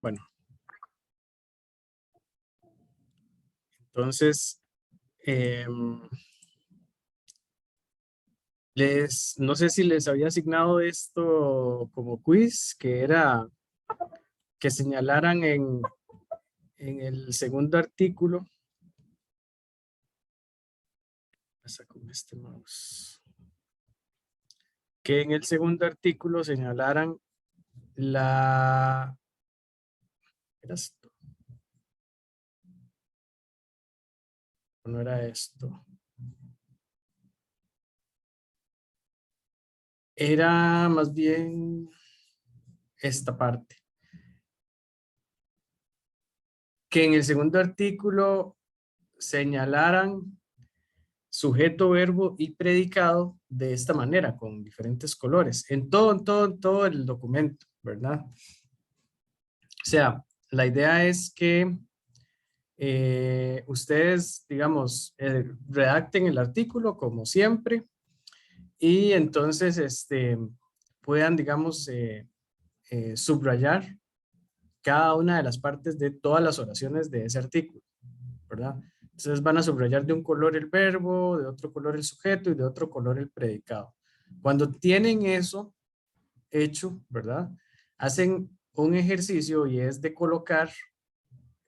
Bueno, entonces, no sé si les había asignado esto como quiz, que era que señalaran en el segundo artículo. Pasa con este mouse. Que en el segundo artículo señalaran la... ¿Era esto? No era esto. Era más bien esta parte. Que en el segundo artículo señalaran sujeto, verbo y predicado de esta manera, con diferentes colores, en todo el documento, ¿verdad? O sea, la idea es que ustedes, digamos, redacten el artículo como siempre y entonces puedan, digamos, subrayar cada una de las partes de todas las oraciones de ese artículo, ¿verdad? Entonces van a subrayar de un color el verbo, de otro color el sujeto y de otro color el predicado. Cuando tienen eso hecho, ¿verdad? Hacen un ejercicio y es de colocar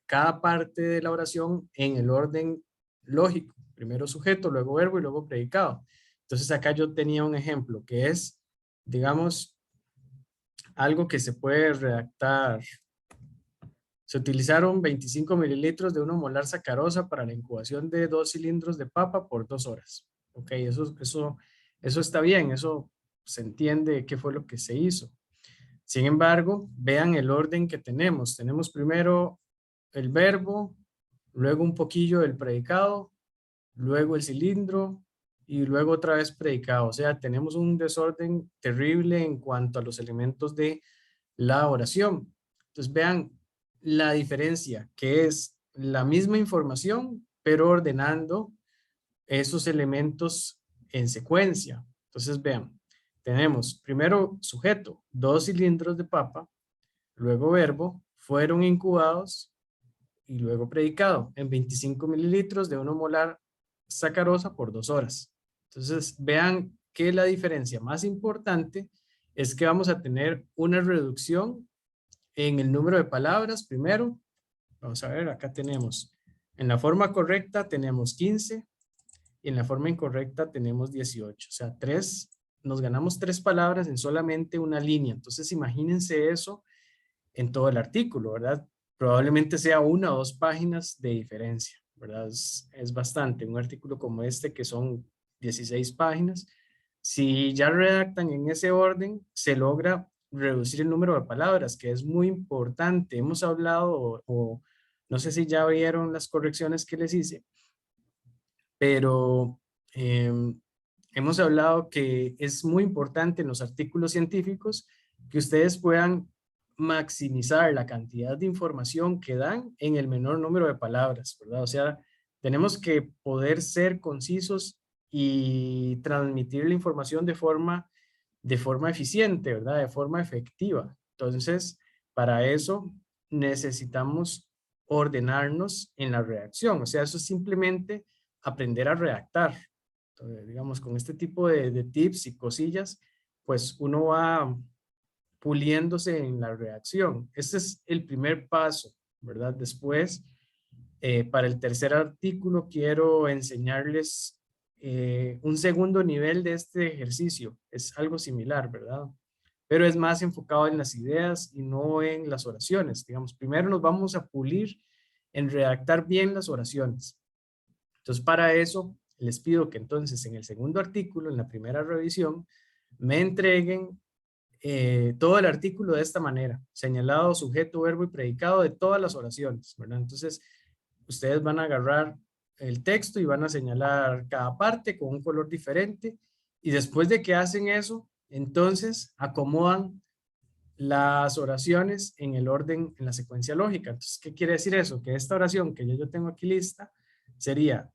cada parte de la oración en el orden lógico. Primero sujeto, luego verbo y luego predicado. Entonces acá yo tenía un ejemplo que es, digamos, algo que se puede redactar. Se utilizaron 25 mililitros de 1 molar sacarosa para la incubación de 2 cilindros de papa por 2 horas. Ok, eso está bien, eso se entiende qué fue lo que se hizo. Sin embargo, vean el orden que tenemos. Tenemos primero el verbo, luego un poquillo del predicado, luego el cilindro y luego otra vez predicado. O sea, tenemos un desorden terrible en cuanto a los elementos de la oración. Entonces, vean la diferencia, que es la misma información, pero ordenando esos elementos en secuencia. Entonces, vean, tenemos primero sujeto, 2 cilindros de papa, luego verbo, fueron incubados y luego predicado en 25 mililitros de 1 molar sacarosa por 2 horas. Entonces, vean que la diferencia más importante es que vamos a tener una reducción en el número de palabras primero. Vamos a ver, acá tenemos, en la forma correcta tenemos 15 y en la forma incorrecta tenemos 18. O sea, nos ganamos 3 palabras en solamente una línea. Entonces, imagínense eso en todo el artículo, ¿verdad? Probablemente sea 1 o 2 páginas de diferencia, ¿verdad? Es bastante. Un artículo como este que son 16 páginas. Si ya redactan en ese orden, se logra reducir el número de palabras, que es muy importante. Hemos hablado, o no sé si ya vieron las correcciones que les hice, pero hemos hablado que es muy importante en los artículos científicos que ustedes puedan maximizar la cantidad de información que dan en el menor número de palabras, ¿verdad? O sea, tenemos que poder ser concisos y transmitir la información de forma eficiente, ¿verdad? De forma efectiva. Entonces, para eso necesitamos ordenarnos en la redacción. O sea, eso es simplemente aprender a redactar. Entonces, digamos, con este tipo de tips y cosillas, pues uno va puliéndose en la redacción. Este es el primer paso, ¿verdad? Después, para el tercer artículo, quiero enseñarles un segundo nivel de este ejercicio. Es algo similar, ¿verdad? Pero es más enfocado en las ideas y no en las oraciones. Digamos, primero nos vamos a pulir en redactar bien las oraciones. Entonces, para eso, les pido que entonces en el segundo artículo, en la primera revisión, me entreguen todo el artículo de esta manera, señalado sujeto, verbo y predicado de todas las oraciones, ¿verdad? Entonces, ustedes van a agarrar el texto y van a señalar cada parte con un color diferente y después de que hacen eso, entonces acomodan las oraciones en el orden, en la secuencia lógica. Entonces, ¿qué quiere decir eso? Que esta oración que yo tengo aquí lista sería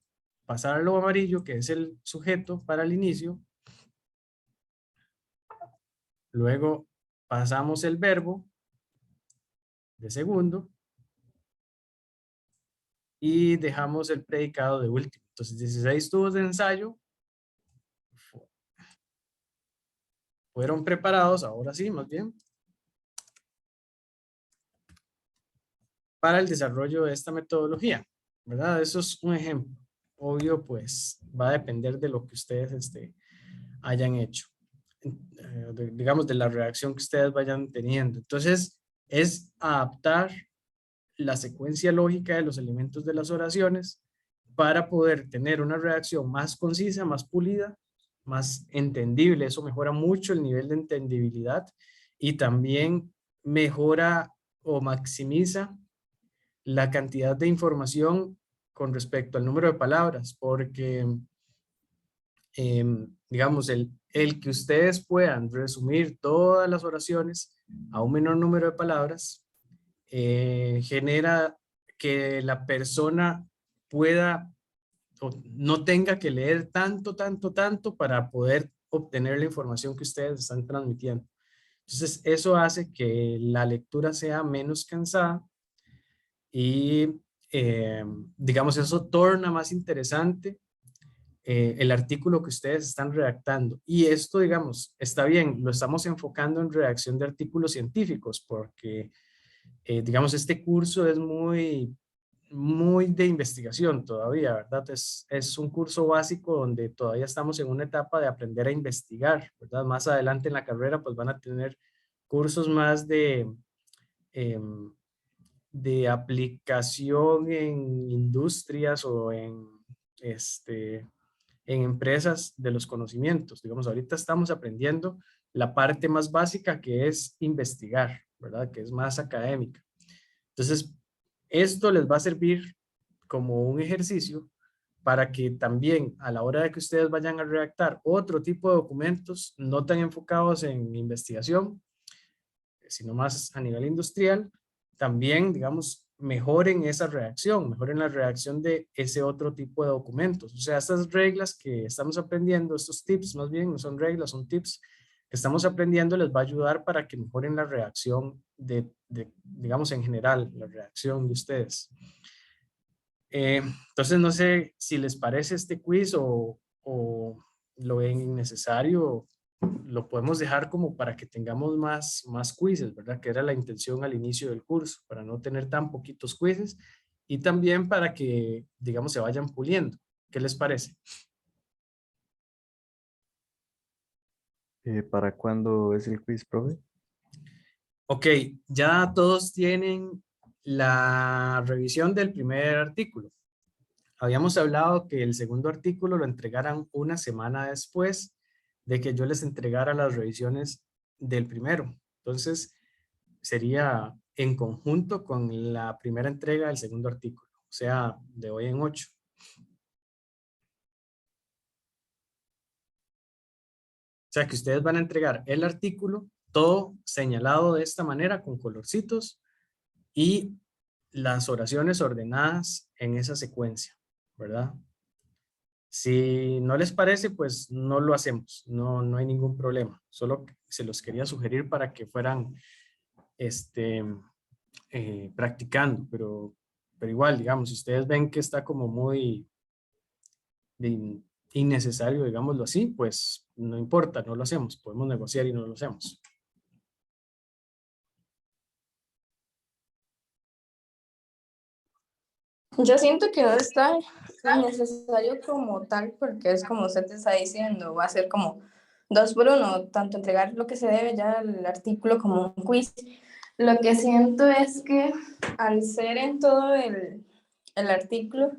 pasar a lo amarillo, que es el sujeto para el inicio, luego pasamos el verbo de segundo y dejamos el predicado de último. Entonces 16 tubos de ensayo fueron preparados, ahora sí, más bien, para el desarrollo de esta metodología, ¿verdad? Eso es un ejemplo. Obvio, pues va a depender de lo que ustedes hayan hecho, digamos, de la reacción que ustedes vayan teniendo. Entonces, es adaptar la secuencia lógica de los elementos de las oraciones para poder tener una reacción más concisa, más pulida, más entendible. Eso mejora mucho el nivel de entendibilidad y también mejora o maximiza la cantidad de información con respecto al número de palabras, porque digamos, el que ustedes puedan resumir todas las oraciones a un menor número de palabras genera que la persona pueda o no tenga que leer tanto para poder obtener la información que ustedes están transmitiendo. Entonces, eso hace que la lectura sea menos cansada y, digamos, eso torna más interesante el artículo que ustedes están redactando. Y esto, digamos, está bien, lo estamos enfocando en redacción de artículos científicos porque, digamos, este curso es muy de investigación todavía, ¿verdad? Es un curso básico donde todavía estamos en una etapa de aprender a investigar, ¿verdad? Más adelante en la carrera, pues van a tener cursos más em, de aplicación en industrias o en empresas de los conocimientos. Digamos, ahorita estamos aprendiendo la parte más básica que es investigar, ¿verdad? Que es más académica. Entonces, esto les va a servir como un ejercicio para que también a la hora de que ustedes vayan a redactar otro tipo de documentos no tan enfocados en investigación, sino más a nivel industrial, también, digamos, mejoren esa redacción, mejoren la redacción de ese otro tipo de documentos. O sea, estas reglas que estamos aprendiendo, estos tips más bien, no son reglas, son tips que estamos aprendiendo, les va a ayudar para que mejoren la redacción digamos, en general, la redacción de ustedes. Entonces, no sé si les parece este quiz o lo ven innecesario, lo podemos dejar como para que tengamos más quizzes, ¿verdad? Que era la intención al inicio del curso, para no tener tan poquitos quizzes y también para que, digamos, se vayan puliendo. ¿Qué les parece? ¿Para cuándo es el quiz, profe? Ok, ya todos tienen la revisión del primer artículo. Habíamos hablado que el segundo artículo lo entregaran una semana después de que yo les entregara las revisiones del primero. Entonces, sería en conjunto con la primera entrega del segundo artículo, o sea, de hoy en 8. O sea, que ustedes van a entregar el artículo, todo señalado de esta manera, con colorcitos y las oraciones ordenadas en esa secuencia, ¿verdad? Si no les parece, pues no lo hacemos, no hay ningún problema. Solo se los quería sugerir para que fueran este, practicando, pero igual, digamos, si ustedes ven que está como muy innecesario, digámoslo así, pues no importa, no lo hacemos, podemos negociar y no lo hacemos. Yo siento que no está necesario como tal, porque es como usted te está diciendo, va a ser como 2 por 1, tanto entregar lo que se debe ya el artículo como un quiz. Lo que siento es que al ser en todo el artículo,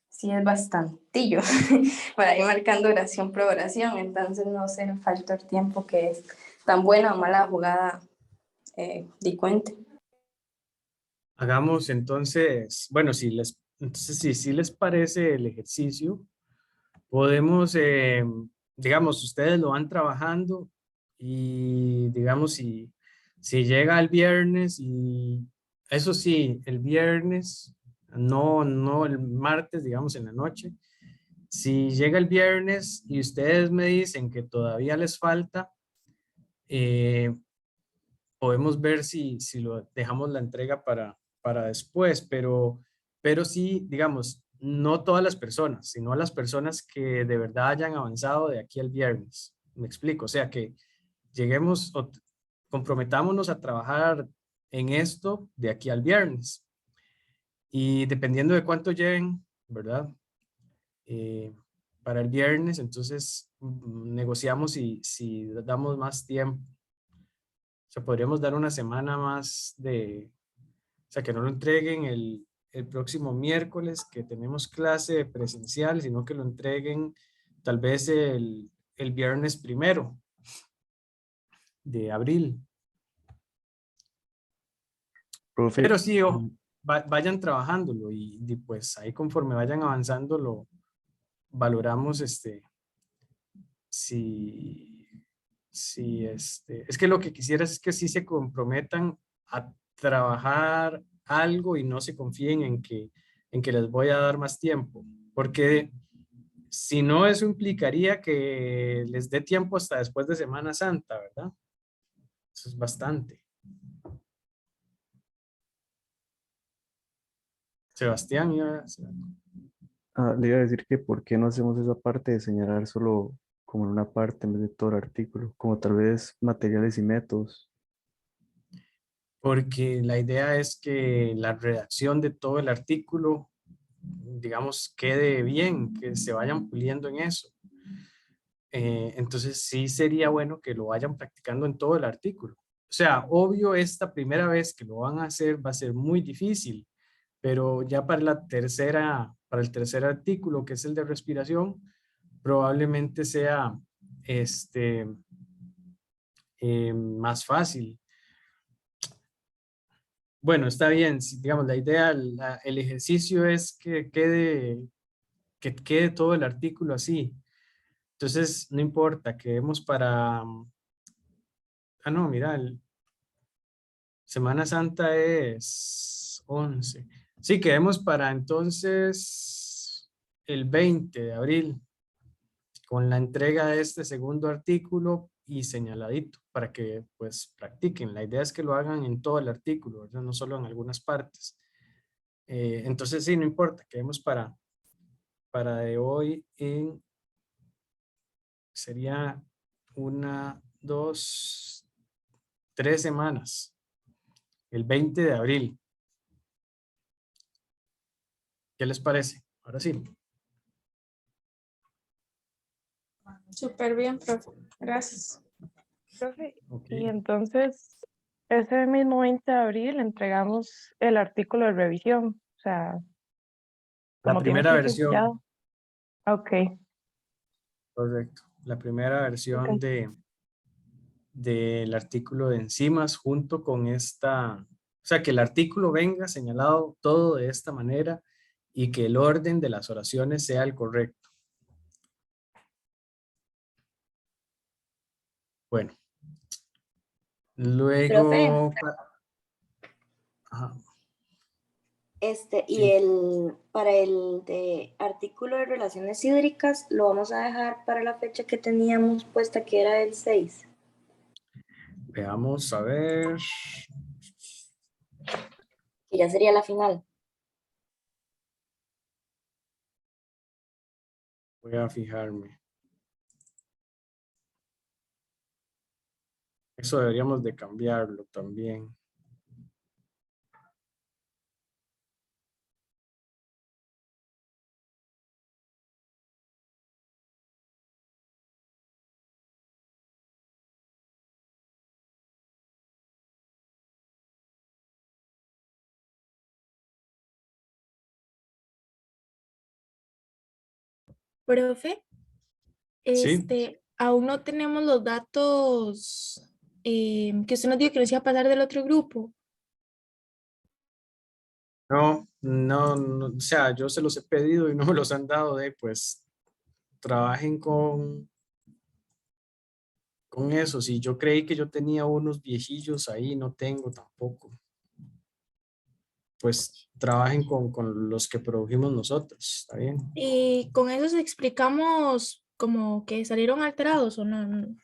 sí es bastantillo, para ir marcando oración por oración, entonces no sé el factor tiempo que es tan buena o mala jugada di cuenta. Hagamos entonces, bueno, entonces si les parece el ejercicio, podemos, digamos, ustedes lo van trabajando y digamos, si llega el viernes y eso sí, el viernes, no el martes, digamos, en la noche. Si llega el viernes y ustedes me dicen que todavía les falta, eh, podemos ver si lo dejamos la entrega para después, pero sí, digamos, no todas las personas, sino las personas que de verdad hayan avanzado de aquí al viernes. Me explico, o sea, que lleguemos o comprometámonos a trabajar en esto de aquí al viernes. Y dependiendo de cuánto lleven, ¿verdad? Eh, para el viernes, entonces negociamos si damos más tiempo. O sea, podríamos dar una semana más o sea, que no lo entreguen el próximo miércoles que tenemos clase presencial, sino que lo entreguen tal vez el viernes 1 de abril. Profe, Pero sí, vayan trabajándolo y pues ahí conforme vayan avanzando lo valoramos si, es que lo que quisiera es que sí se comprometan a trabajar algo y no se confíen en que les voy a dar más tiempo, porque si no, eso implicaría que les dé tiempo hasta después de Semana Santa, ¿verdad? Eso es bastante. Sebastián, le iba a decir que por qué no hacemos esa parte de señalar solo como en una parte en vez de todo el artículo, como tal vez materiales y métodos. porque la idea es que la redacción de todo el artículo, digamos, quede bien, que se vayan puliendo en eso. Entonces sí sería bueno que lo vayan practicando en todo el artículo. O sea, obvio, esta primera vez que lo van a hacer va a ser muy difícil, pero ya para el tercer artículo, que es el de respiración, probablemente sea este, más fácil. Bueno, está bien, digamos, la idea, el ejercicio es que quede todo el artículo así. Entonces, no importa, quedemos no, mira, Semana Santa es 11. Sí, quedemos para entonces el 20 de abril con la entrega de este segundo artículo y señaladito para que pues practiquen. La idea es que lo hagan en todo el artículo, ¿verdad? No solo en algunas partes. Entonces sí, no importa, quedemos para de hoy sería 1, 2, 3 semanas, el 20 de abril. ¿Qué les parece? Ahora sí. Súper bien, profe. Gracias. Profe, Ok. y entonces ese mismo 20 de abril entregamos el artículo de revisión, o sea, La como tiene primera que ir versión, sellado. Ok, correcto. La primera versión ok. del artículo de enzimas junto con o sea, que el artículo venga señalado todo de esta manera y que el orden de las oraciones sea el correcto. Bueno, Profe, luego, ajá, y sí, para el de artículo de relaciones hídricas lo vamos a dejar para la fecha que teníamos puesta, que era el 6, veamos a ver. que ya sería la final. Voy a fijarme. Eso deberíamos de cambiarlo también. Profe, Sí, aún no tenemos los datos que usted nos dijo que nos iba a pasar del otro grupo. no, no, no, o sea, yo se los he pedido y no me los han dado pues trabajen con eso. Si yo creí que yo tenía unos viejillos ahí, no tengo tampoco. Pues trabajen con los que produjimos nosotros, ¿está bien? Y con eso explicamos como que salieron alterados o no.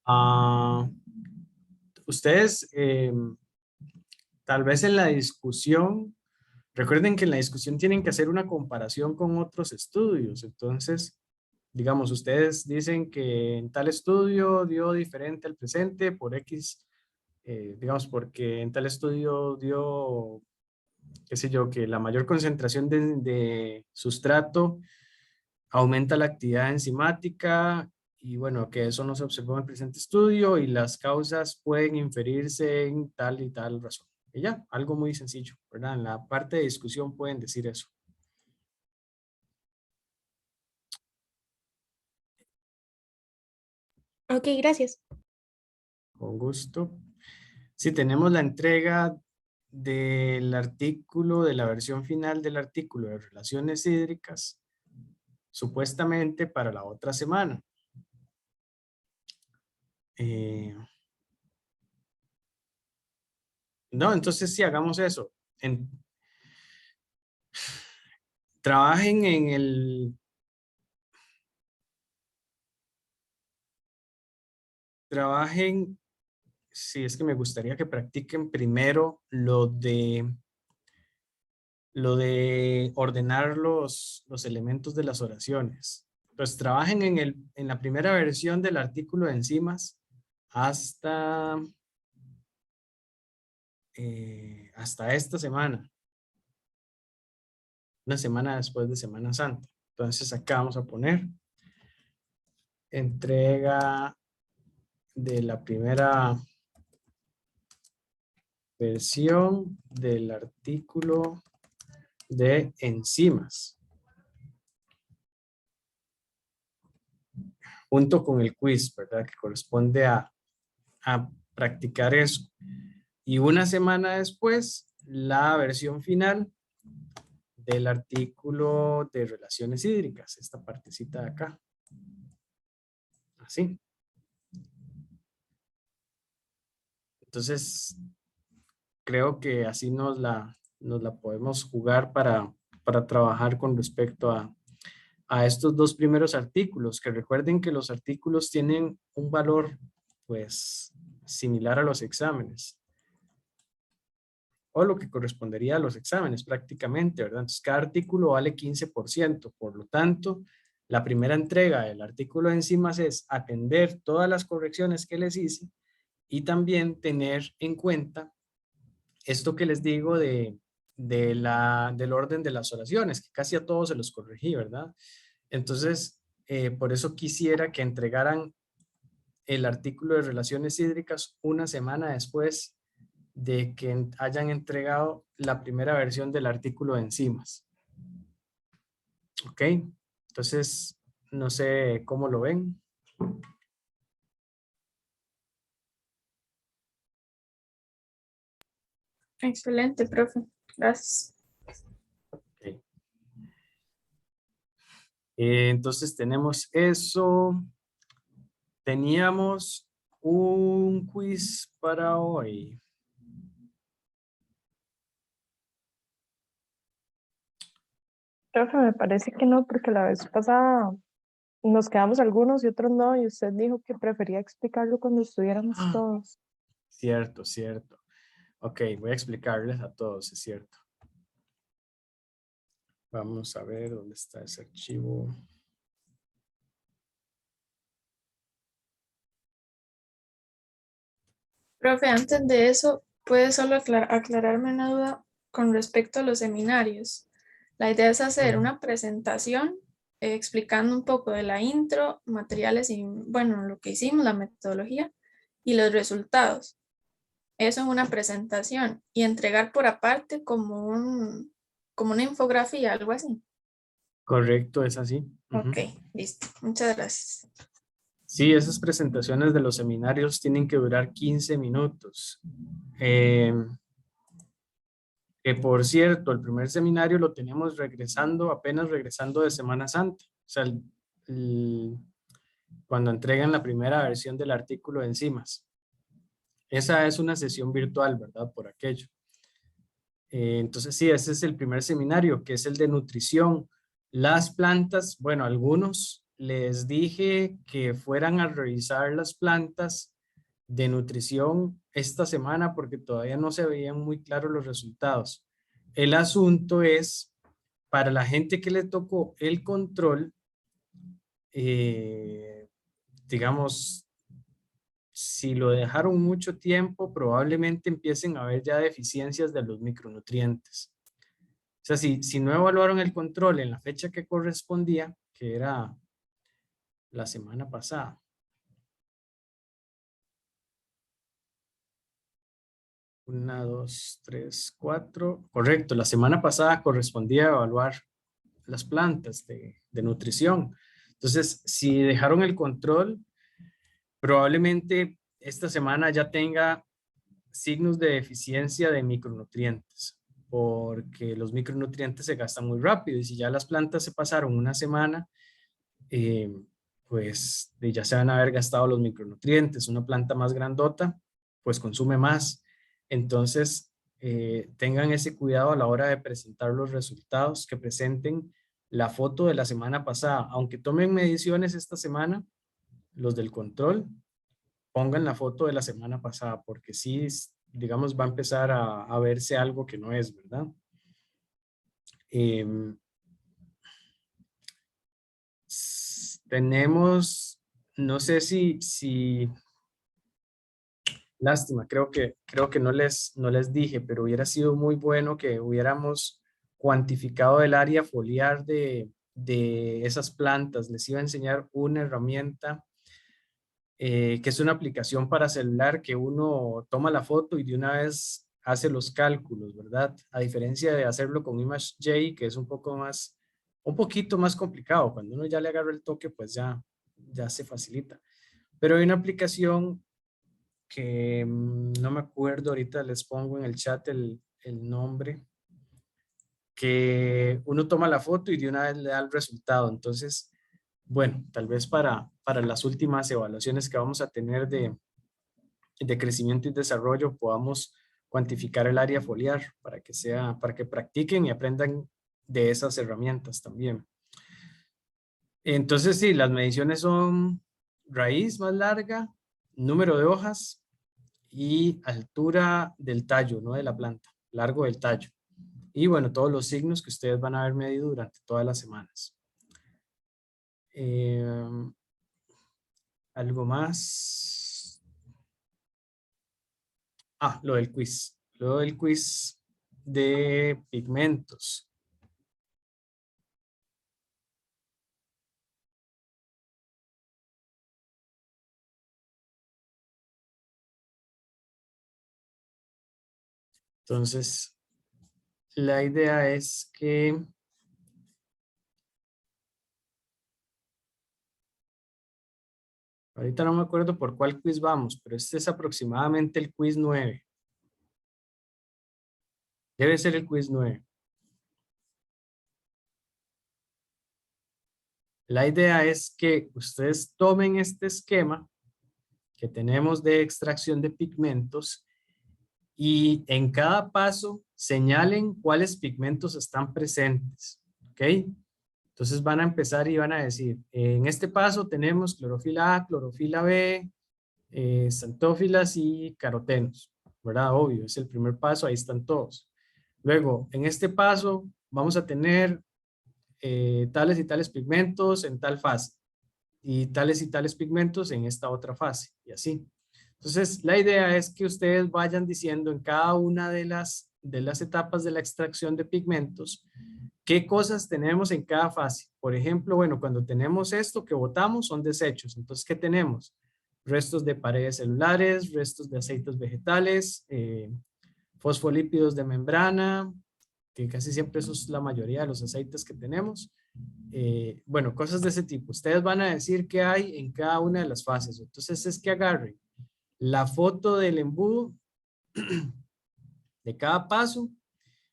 Ah, ustedes tal vez en la discusión, recuerden que en la discusión tienen que hacer una comparación con otros estudios. Entonces, digamos, ustedes dicen que en tal estudio dio diferente al presente por X, digamos, porque en tal estudio dio, qué sé yo, que la mayor concentración de sustrato aumenta la actividad enzimática y bueno, que eso no se observó en el presente estudio y las causas pueden inferirse en tal y tal razón. Y ya, algo muy sencillo, ¿verdad? En la parte de discusión pueden decir eso. Ok, gracias. Con gusto. Si tenemos la entrega del artículo, de la versión final del artículo de relaciones hídricas, supuestamente para la otra semana. No, entonces sí, hagamos eso. Trabajen en sí, es que me gustaría que practiquen primero lo de ordenar los elementos de las oraciones. Pues trabajen en la primera versión del artículo de enzimas hasta esta semana. Una semana después de Semana Santa. Entonces acá vamos a poner entrega de la primera versión del artículo de enzimas. Junto con el quiz, ¿verdad? Que corresponde a practicar eso. Y una semana después, la versión final del artículo de relaciones hídricas, esta partecita de acá. Así. Entonces, creo que así nos la podemos jugar para trabajar con respecto a estos dos primeros artículos, que recuerden que los artículos tienen un valor, pues, similar a los exámenes. O lo que correspondería a los exámenes prácticamente, ¿verdad? Entonces, cada artículo vale 15%. Por lo tanto, la primera entrega del artículo de enzimas es atender todas las correcciones que les hice y también tener en cuenta esto que les digo del orden de las oraciones, que casi a todos se los corregí, ¿verdad? Entonces, por eso quisiera que entregaran el artículo de relaciones hídricas una semana después de que hayan entregado la primera versión del artículo de enzimas. ¿Ok? Entonces, no sé cómo lo ven. Excelente, profe. Gracias. Okay. Entonces tenemos eso. Teníamos un quiz para hoy. Profe, me parece que no, porque la vez pasada nos quedamos algunos y otros no, y usted dijo que prefería explicarlo cuando estuviéramos todos. Cierto, cierto. Ok, voy a explicarles a todos, es cierto. Vamos a ver dónde está ese archivo. Profe, antes de eso, ¿puede solo aclararme una duda con respecto a los seminarios? La idea es hacer una presentación explicando un poco de la intro, materiales y, bueno, lo que hicimos, la metodología y los resultados. Eso en una presentación y entregar por aparte como una infografía, algo así. Correcto, es así. Ok, listo. Muchas gracias. Sí, esas presentaciones de los seminarios tienen que durar 15 minutos. Que por cierto, el primer seminario lo tenemos apenas regresando de Semana Santa. O sea, cuando entregan la primera versión del artículo de enzimas. Esa es una sesión virtual, ¿verdad? Por aquello. Entonces sí, ese es el primer seminario, que es el de nutrición. Las plantas, bueno, algunos les dije que fueran a revisar las plantas de nutrición esta semana porque todavía no se veían muy claros los resultados. El asunto es, para la gente que le tocó el control, digamos, si lo dejaron mucho tiempo, probablemente empiecen a haber ya deficiencias de los micronutrientes. O sea, si no evaluaron el control en la fecha que correspondía, que era la semana pasada. 1, 2, 3, 4. Correcto, la semana pasada correspondía a evaluar las plantas de nutrición. Entonces, si dejaron el control, probablemente esta semana ya tenga signos de deficiencia de micronutrientes, porque los micronutrientes se gastan muy rápido y si ya las plantas se pasaron una semana, pues ya se van a haber gastado los micronutrientes. Una planta más grandota, pues consume más. Entonces, tengan ese cuidado a la hora de presentar los resultados, que presenten la foto de la semana pasada. Aunque tomen mediciones esta semana, los del control, pongan la foto de la semana pasada, porque sí, digamos, va a empezar a verse algo que no es, ¿verdad? Tenemos, no sé si lástima, creo que no les dije, pero hubiera sido muy bueno que hubiéramos cuantificado el área foliar de esas plantas. Les iba a enseñar una herramienta que es una aplicación para celular que uno toma la foto y de una vez hace los cálculos, ¿verdad? A diferencia de hacerlo con ImageJ, que es un poquito más complicado. Cuando uno ya le agarra el toque, pues ya se facilita. Pero hay una aplicación que no me acuerdo, ahorita les pongo en el chat el nombre, que uno toma la foto y de una vez le da el resultado. Entonces, bueno, tal vez para las últimas evaluaciones que vamos a tener de crecimiento y desarrollo podamos cuantificar el área foliar para que practiquen y aprendan de esas herramientas también. Entonces, sí, las mediciones son raíz más larga, número de hojas y altura del tallo, no de la planta, largo del tallo. Y bueno, todos los signos que ustedes van a haber medido durante todas las semanas. ¿Algo más? Lo del quiz. Lo del quiz de pigmentos. Entonces, la idea es que ahorita no me acuerdo por cuál quiz vamos, pero este es aproximadamente el quiz 9. Debe ser el quiz 9. La idea es que ustedes tomen este esquema que tenemos de extracción de pigmentos y en cada paso señalen cuáles pigmentos están presentes, ¿ok? Entonces van a empezar y van a decir, en este paso tenemos clorofila A, clorofila B, xantófilas y carotenos, ¿verdad? Obvio, es el primer paso, ahí están todos. Luego, en este paso vamos a tener tales y tales pigmentos en tal fase y tales pigmentos en esta otra fase y así. Entonces, la idea es que ustedes vayan diciendo en cada una de las etapas de la extracción de pigmentos qué cosas tenemos en cada fase. Por ejemplo, bueno, cuando tenemos esto que botamos son desechos. Entonces, ¿qué tenemos? Restos de paredes celulares, restos de aceites vegetales, fosfolípidos de membrana, que casi siempre eso es la mayoría de los aceites que tenemos. Bueno, cosas de ese tipo. Ustedes van a decir qué hay en cada una de las fases. Entonces es que agarren la foto del embudo de cada paso.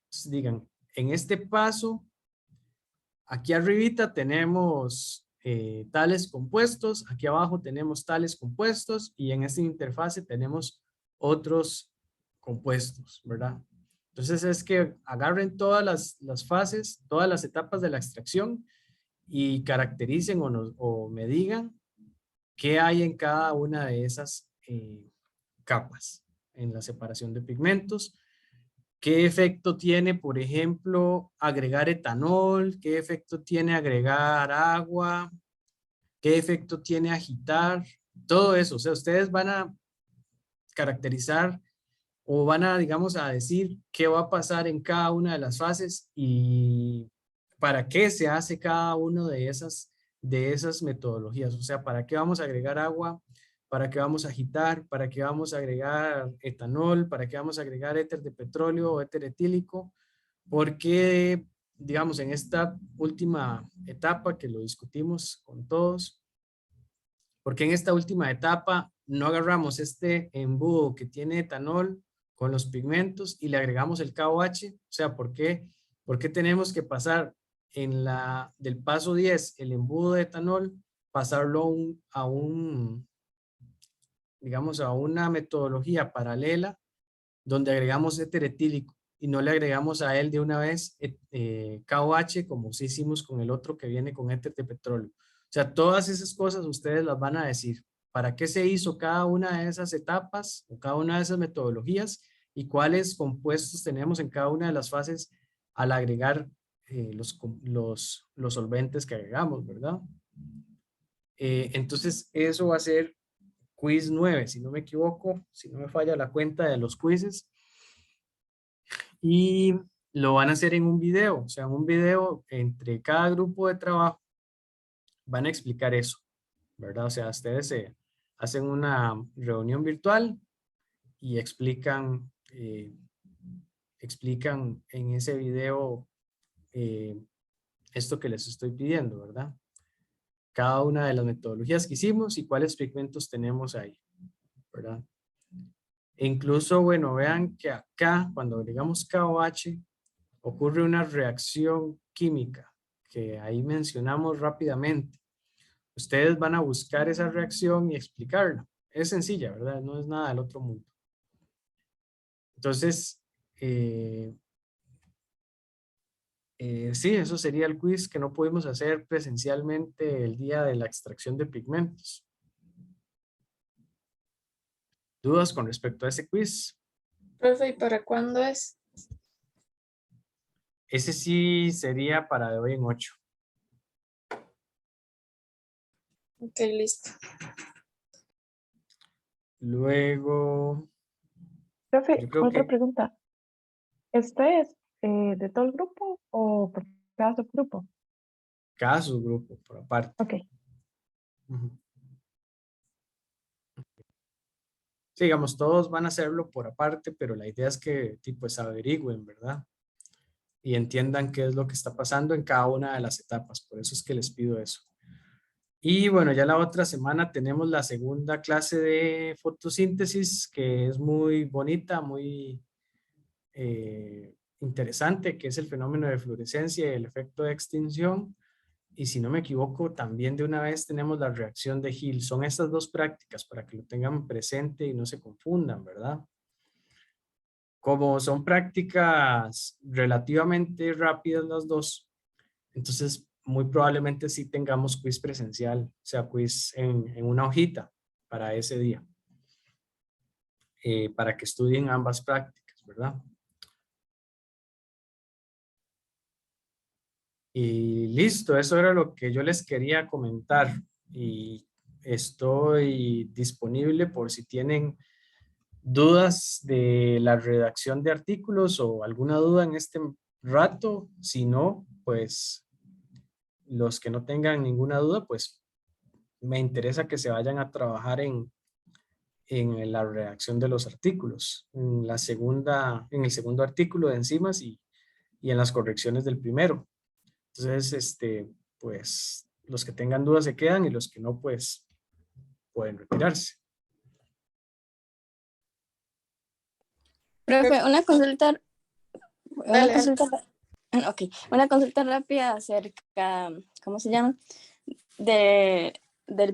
Entonces digan, en este paso, aquí arribita tenemos tales compuestos, aquí abajo tenemos tales compuestos y en esta interfase tenemos otros compuestos, ¿verdad? Entonces es que agarren todas las fases, todas las etapas de la extracción y caractericen o me digan qué hay en cada una de esas capas. en la separación de pigmentos. ¿Qué efecto tiene, por ejemplo, agregar etanol? ¿Qué efecto tiene agregar agua? ¿Qué efecto tiene agitar? Todo eso, o sea, ustedes van a caracterizar o van a, digamos, a decir qué va a pasar en cada una de las fases y para qué se hace cada una de esas metodologías. O sea, para qué vamos a agregar agua, para qué vamos a agitar, para qué vamos a agregar etanol, para qué vamos a agregar éter de petróleo o éter etílico, porque, digamos, en esta última etapa que lo discutimos con todos, porque en esta última etapa no agarramos este embudo que tiene etanol con los pigmentos y le agregamos el KOH. O sea, ¿por qué tenemos que pasar del paso 10 el embudo de etanol, pasarlo digamos, a una metodología paralela donde agregamos éter etílico y no le agregamos a él de una vez KOH como sí hicimos con el otro que viene con éter de petróleo? O sea, todas esas cosas ustedes las van a decir. ¿Para qué se hizo cada una de esas etapas o cada una de esas metodologías y cuáles compuestos tenemos en cada una de las fases al agregar los solventes que agregamos, ¿verdad? Entonces, eso va a ser quiz 9, si no me equivoco, si no me falla la cuenta de los quizzes. Y lo van a hacer en un video, o sea, en un video entre cada grupo de trabajo van a explicar eso, ¿verdad? O sea, ustedes se hacen una reunión virtual y explican en ese video esto que les estoy pidiendo, ¿verdad? Cada una de las metodologías que hicimos y cuáles pigmentos tenemos ahí, ¿verdad? E incluso, bueno, vean que acá, cuando agregamos KOH, ocurre una reacción química que ahí mencionamos rápidamente. Ustedes van a buscar esa reacción y explicarla. Es sencilla, ¿verdad? No es nada del otro mundo. Entonces, sí, eso sería el quiz que no pudimos hacer presencialmente el día de la extracción de pigmentos. ¿Dudas con respecto a ese quiz? Profe, ¿y para cuándo es? Ese sí sería para de hoy en 8. Ok, listo. Luego, Profe, yo creo otra que pregunta. ¿Este es de todo el grupo o por cada subgrupo? cada subgrupo por aparte. Ok. Ujú. Sí, digamos, todos van a hacerlo por aparte, pero la idea es que pues averigüen, ¿verdad? Y entiendan qué es lo que está pasando en cada una de las etapas. Por eso es que les pido eso. Y bueno, ya la otra semana tenemos la segunda clase de fotosíntesis, que es muy bonita, muy interesante, que es el fenómeno de fluorescencia y el efecto de extinción. Y si no me equivoco, también de una vez tenemos la reacción de Hill. Son estas dos prácticas para que lo tengan presente y no se confundan, ¿verdad? Como son prácticas relativamente rápidas las dos, entonces muy probablemente sí tengamos quiz presencial, o sea, quiz en una hojita para ese día, para que estudien ambas prácticas, ¿verdad? Y listo, eso era lo que yo les quería comentar y estoy disponible por si tienen dudas de la redacción de artículos o alguna duda en este rato. Si no, pues los que no tengan ninguna duda, pues me interesa que se vayan a trabajar en la redacción de los artículos, en el segundo artículo de enzimas y en las correcciones del primero. Entonces, pues los que tengan dudas se quedan y los que no, pues pueden retirarse. Profe, Dale, dale. ok, una consulta rápida acerca, ¿cómo se llama? Del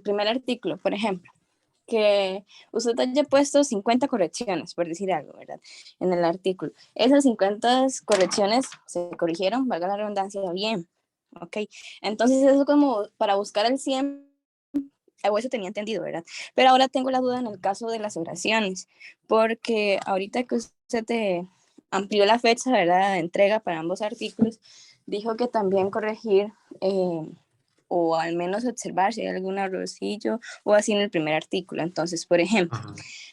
primer artículo, por ejemplo, que usted haya puesto 50 correcciones, por decir algo, ¿verdad? En el artículo. Esas 50 correcciones se corrigieron, valga la redundancia, bien, ¿ok? Entonces eso como para buscar el 100 o eso tenía entendido, ¿verdad? Pero ahora tengo la duda en el caso de las oraciones, porque ahorita que usted amplió la fecha, ¿verdad?, de entrega para ambos artículos, dijo que también corregir o al menos observar si hay algún errorcillo o así en el primer artículo. Entonces, por ejemplo,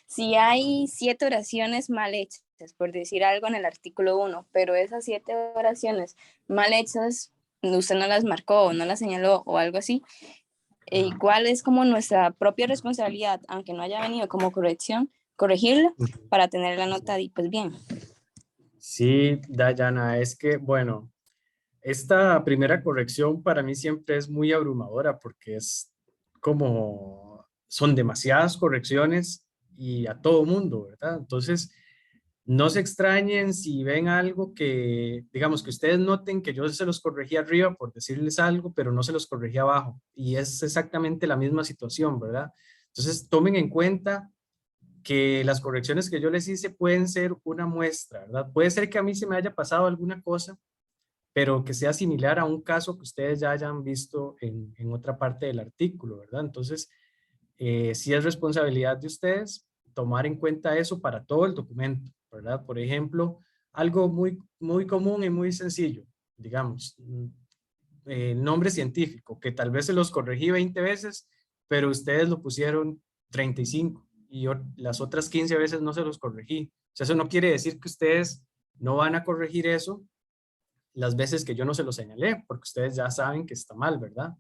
si hay 7 oraciones mal hechas, por decir algo en el artículo 1, pero esas 7 oraciones mal hechas, usted no las marcó o no las señaló o algo así, igual es como nuestra propia responsabilidad, aunque no haya venido como corrección, corregirla para tener la nota pues bien. Sí, Dayana, es que, bueno, esta primera corrección para mí siempre es muy abrumadora porque es como, son demasiadas correcciones y a todo mundo, ¿verdad? Entonces, no se extrañen si ven algo que, digamos, que ustedes noten que yo se los corregí arriba por decirles algo, pero no se los corregí abajo. Y es exactamente la misma situación, ¿verdad? Entonces, tomen en cuenta que las correcciones que yo les hice pueden ser una muestra, ¿verdad? Puede ser que a mí se me haya pasado alguna cosa, pero que sea similar a un caso que ustedes ya hayan visto en otra parte del artículo, ¿verdad? Entonces, sí es responsabilidad de ustedes tomar en cuenta eso para todo el documento, ¿verdad? Por ejemplo, algo muy común y muy sencillo, digamos, nombre científico, que tal vez se los corregí 20 veces, pero ustedes lo pusieron 35 y las otras 15 veces no se los corregí. O sea, eso no quiere decir que ustedes no van a corregir eso las veces que yo no se lo señalé, porque ustedes ya saben que está mal, ¿verdad?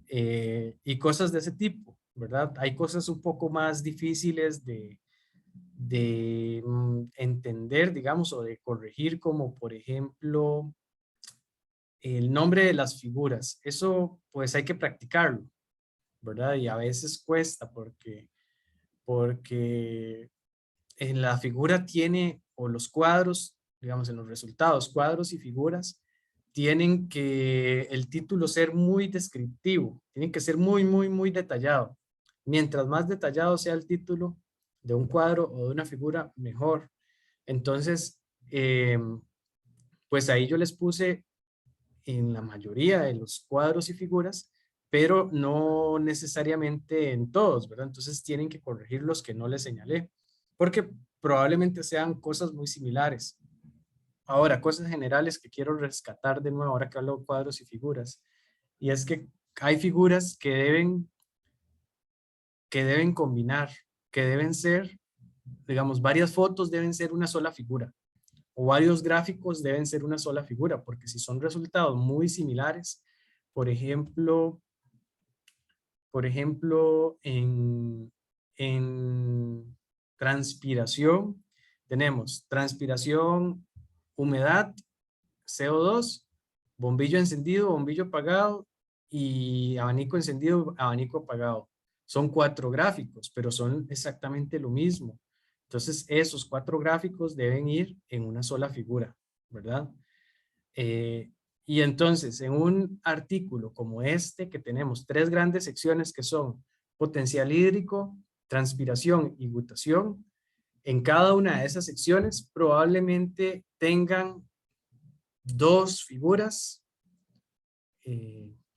Y cosas de ese tipo, ¿verdad? Hay cosas un poco más difíciles de entender, digamos, o de corregir, como por ejemplo el nombre de las figuras. Eso pues hay que practicarlo, ¿verdad? Y a veces cuesta porque en la figura tiene, o los cuadros, digamos, en los resultados, cuadros y figuras, tienen que el título ser muy descriptivo, tienen que ser muy detallado. Mientras más detallado sea el título de un cuadro o de una figura, mejor. Entonces, pues ahí yo les puse en la mayoría de los cuadros y figuras, pero no necesariamente en todos, ¿verdad? Entonces tienen que corregir los que no les señalé, porque probablemente sean cosas muy similares. Ahora, cosas generales que quiero rescatar de nuevo, ahora que hablo de cuadros y figuras, y es que hay figuras que deben combinar, que deben ser, digamos, varias fotos deben ser una sola figura, o varios gráficos deben ser una sola figura, porque si son resultados muy similares, por ejemplo, en transpiración, tenemos transpiración, humedad, CO2, bombillo encendido, bombillo apagado y abanico encendido, abanico apagado. Son 4 gráficos, pero son exactamente lo mismo. Entonces, esos 4 gráficos deben ir en una sola figura, ¿verdad? Y entonces, en un artículo como este, que tenemos 3 grandes secciones que son potencial hídrico, transpiración y gutación, en cada una de esas secciones probablemente tengan 2 figuras,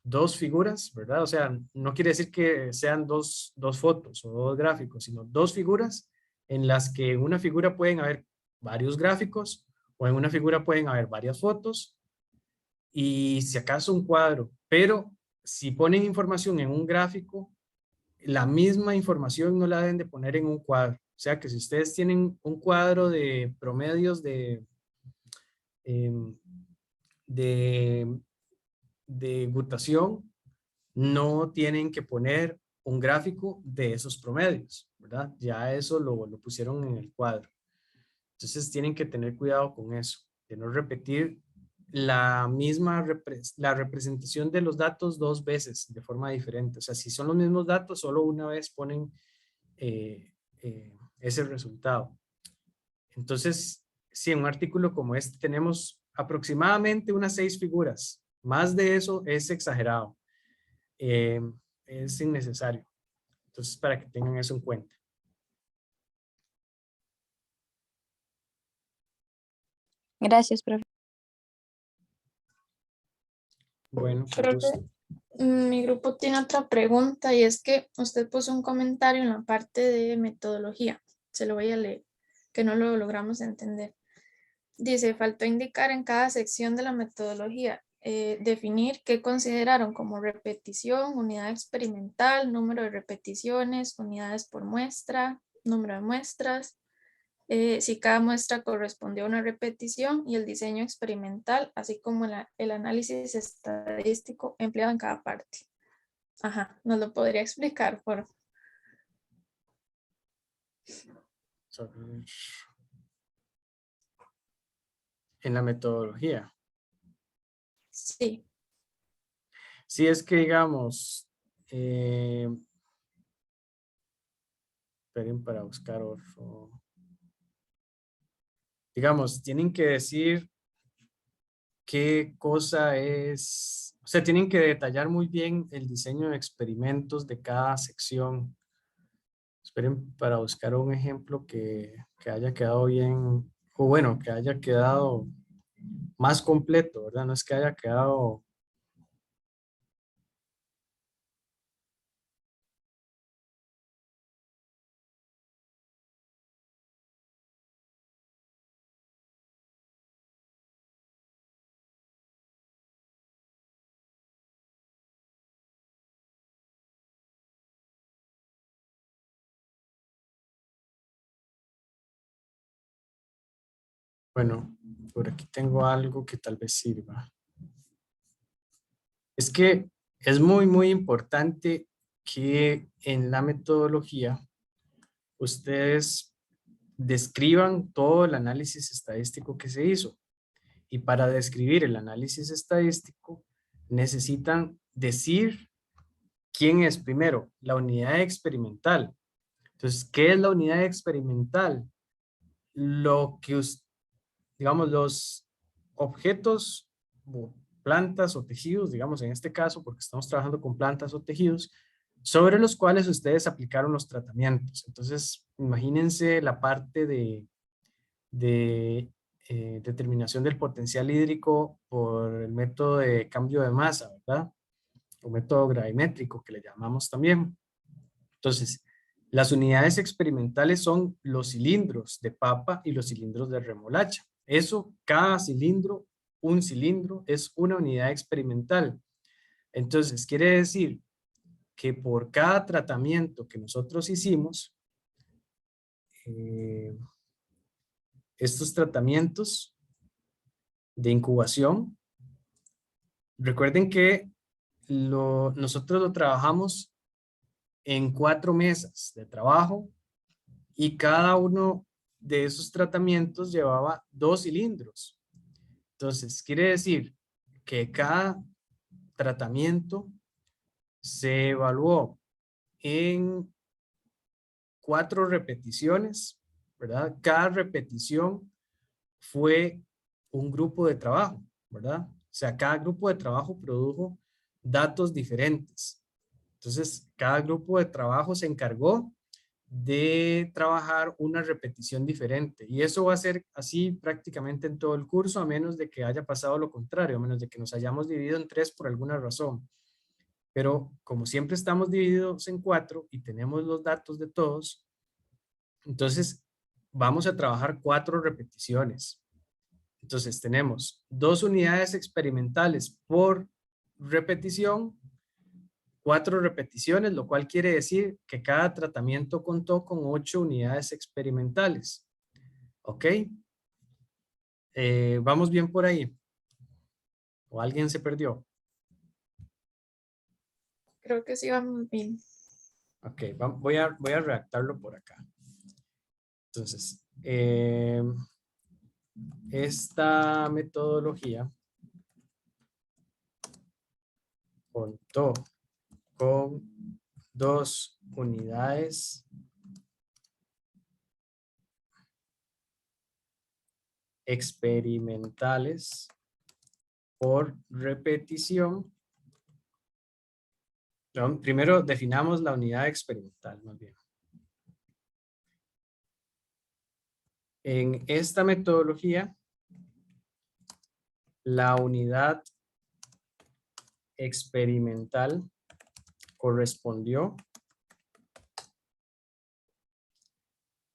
2 figuras, ¿verdad? O sea, no quiere decir que sean dos fotos o 2 gráficos, sino 2 figuras en las que en una figura pueden haber varios gráficos o en una figura pueden haber varias fotos y si acaso un cuadro, pero si ponen información en un gráfico, la misma información no la deben de poner en un cuadro. O sea que si ustedes tienen un cuadro de promedios em, de, de gutación, no tienen que poner un gráfico de esos promedios, ¿verdad? Ya eso lo pusieron en el cuadro. Entonces tienen que tener cuidado con eso, de no repetir la representación de los datos 2 veces de forma diferente. O sea, si son los mismos datos, solo una vez ponen ese resultado. Entonces, si en un artículo como este tenemos aproximadamente unas 6 figuras, más de eso es exagerado, es innecesario. Entonces, para que tengan eso en cuenta. Gracias, profe. Bueno, con Creo gusto. que Mi grupo tiene otra pregunta y es que usted puso un comentario en la parte de metodología. Se lo voy a leer, que no lo logramos entender. Dice, faltó indicar en cada sección de la metodología, definir qué consideraron como repetición, unidad experimental, número de repeticiones, unidades por muestra, número de muestras, si cada muestra correspondió a una repetición y el diseño experimental, así como el análisis estadístico empleado en cada parte. Ajá, ¿nos lo podría explicar, por favor? En la metodología. Sí. Si es que digamos, esperen para buscar otro. Digamos, tienen que decir qué cosa es, o sea, tienen que detallar muy bien el diseño de experimentos de cada sección. Esperen para buscar un ejemplo que haya quedado bien, o bueno, que haya quedado más completo, ¿verdad? No es que haya quedado... Bueno, por aquí tengo algo que tal vez sirva. Es que es muy importante que en la metodología ustedes describan todo el análisis estadístico que se hizo. Y para describir el análisis estadístico necesitan decir quién es primero, la unidad experimental. Entonces, ¿qué es la unidad experimental? Lo que, digamos, los objetos, o plantas o tejidos, digamos en este caso, porque estamos trabajando con plantas o tejidos, sobre los cuales ustedes aplicaron los tratamientos. Entonces, imagínense la parte de determinación del potencial hídrico por el método de cambio de masa, ¿verdad? O método gravimétrico que le llamamos también. Entonces, las unidades experimentales son los cilindros de papa y los cilindros de remolacha. Eso, cada cilindro, un cilindro, es una unidad experimental. Entonces, quiere decir que por cada tratamiento que nosotros hicimos, estos tratamientos de incubación, recuerden que nosotros lo trabajamos en 4 mesas de trabajo y cada uno de esos tratamientos llevaba 2 cilindros. Entonces, quiere decir que cada tratamiento se evaluó en 4 repeticiones, ¿verdad? Cada repetición fue un grupo de trabajo, ¿verdad? O sea, cada grupo de trabajo produjo datos diferentes. Entonces, cada grupo de trabajo se encargó de trabajar una repetición diferente. Y eso va a ser así prácticamente en todo el curso, a menos de que haya pasado lo contrario, a menos de que nos hayamos dividido en 3 por alguna razón. Pero como siempre estamos divididos en 4 y tenemos los datos de todos, entonces vamos a trabajar 4 repeticiones. Entonces tenemos 2 unidades experimentales por repetición, 4 repeticiones, lo cual quiere decir que cada tratamiento contó con 8 unidades experimentales. ¿Ok? ¿Vamos bien por ahí? ¿O alguien se perdió? Creo que sí vamos bien. Ok, voy a redactarlo por acá. Entonces, esta metodología contó con 2 unidades experimentales por repetición. Primero definamos la unidad experimental, más bien. En esta metodología, la unidad experimental correspondió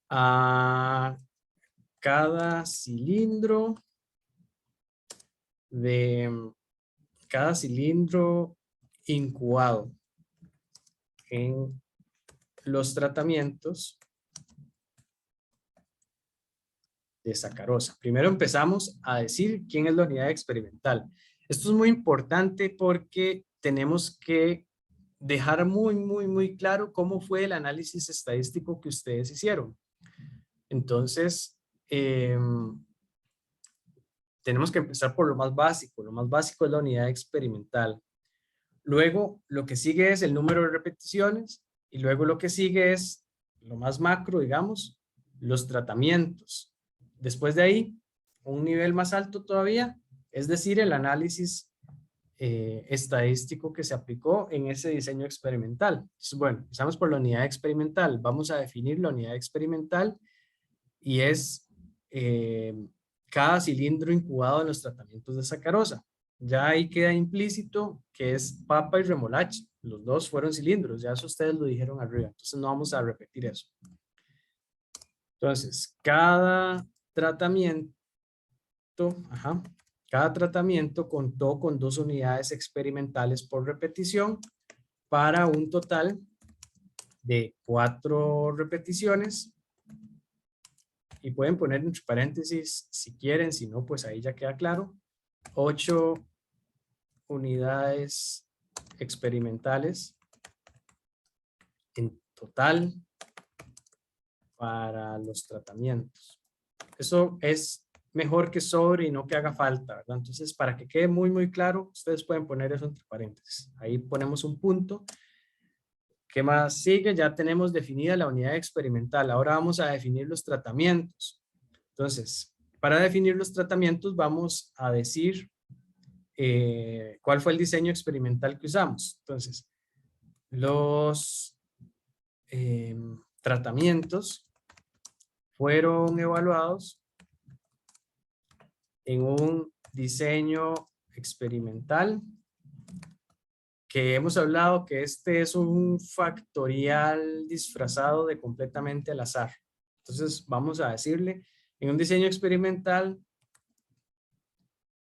a cada cilindro incubado en los tratamientos de sacarosa. Primero empezamos a decir quién es la unidad experimental. Esto es muy importante porque tenemos que dejar muy claro cómo fue el análisis estadístico que ustedes hicieron. Entonces, tenemos que empezar por lo más básico. Lo más básico es la unidad experimental. Luego, lo que sigue es el número de repeticiones y luego lo que sigue es lo más macro, digamos, los tratamientos. Después de ahí, un nivel más alto todavía, es decir, el análisis estadístico que se aplicó en ese diseño experimental. Entonces, bueno, empezamos por la unidad experimental. Vamos a definir la unidad experimental y es cada cilindro incubado en los tratamientos de sacarosa. Ya ahí queda implícito que es papa y remolacha. Los dos fueron cilindros, ya eso ustedes lo dijeron arriba. Entonces no vamos a repetir eso. Entonces, cada tratamiento contó con 2 unidades experimentales por repetición para un total de 4 repeticiones. Y pueden poner entre paréntesis si quieren, si no, pues ahí ya queda claro. 8 unidades experimentales en total para los tratamientos. Eso es mejor que sobre y no que haga falta, ¿verdad? Entonces, para que quede muy claro, ustedes pueden poner eso entre paréntesis. Ahí ponemos un punto. ¿Qué más sigue? Ya tenemos definida la unidad experimental. Ahora vamos a definir los tratamientos. Entonces, para definir los tratamientos vamos a decir cuál fue el diseño experimental que usamos. Entonces, los tratamientos fueron evaluados en un diseño experimental que hemos hablado que este es un factorial disfrazado de completamente al azar. Entonces vamos a decirle en un diseño experimental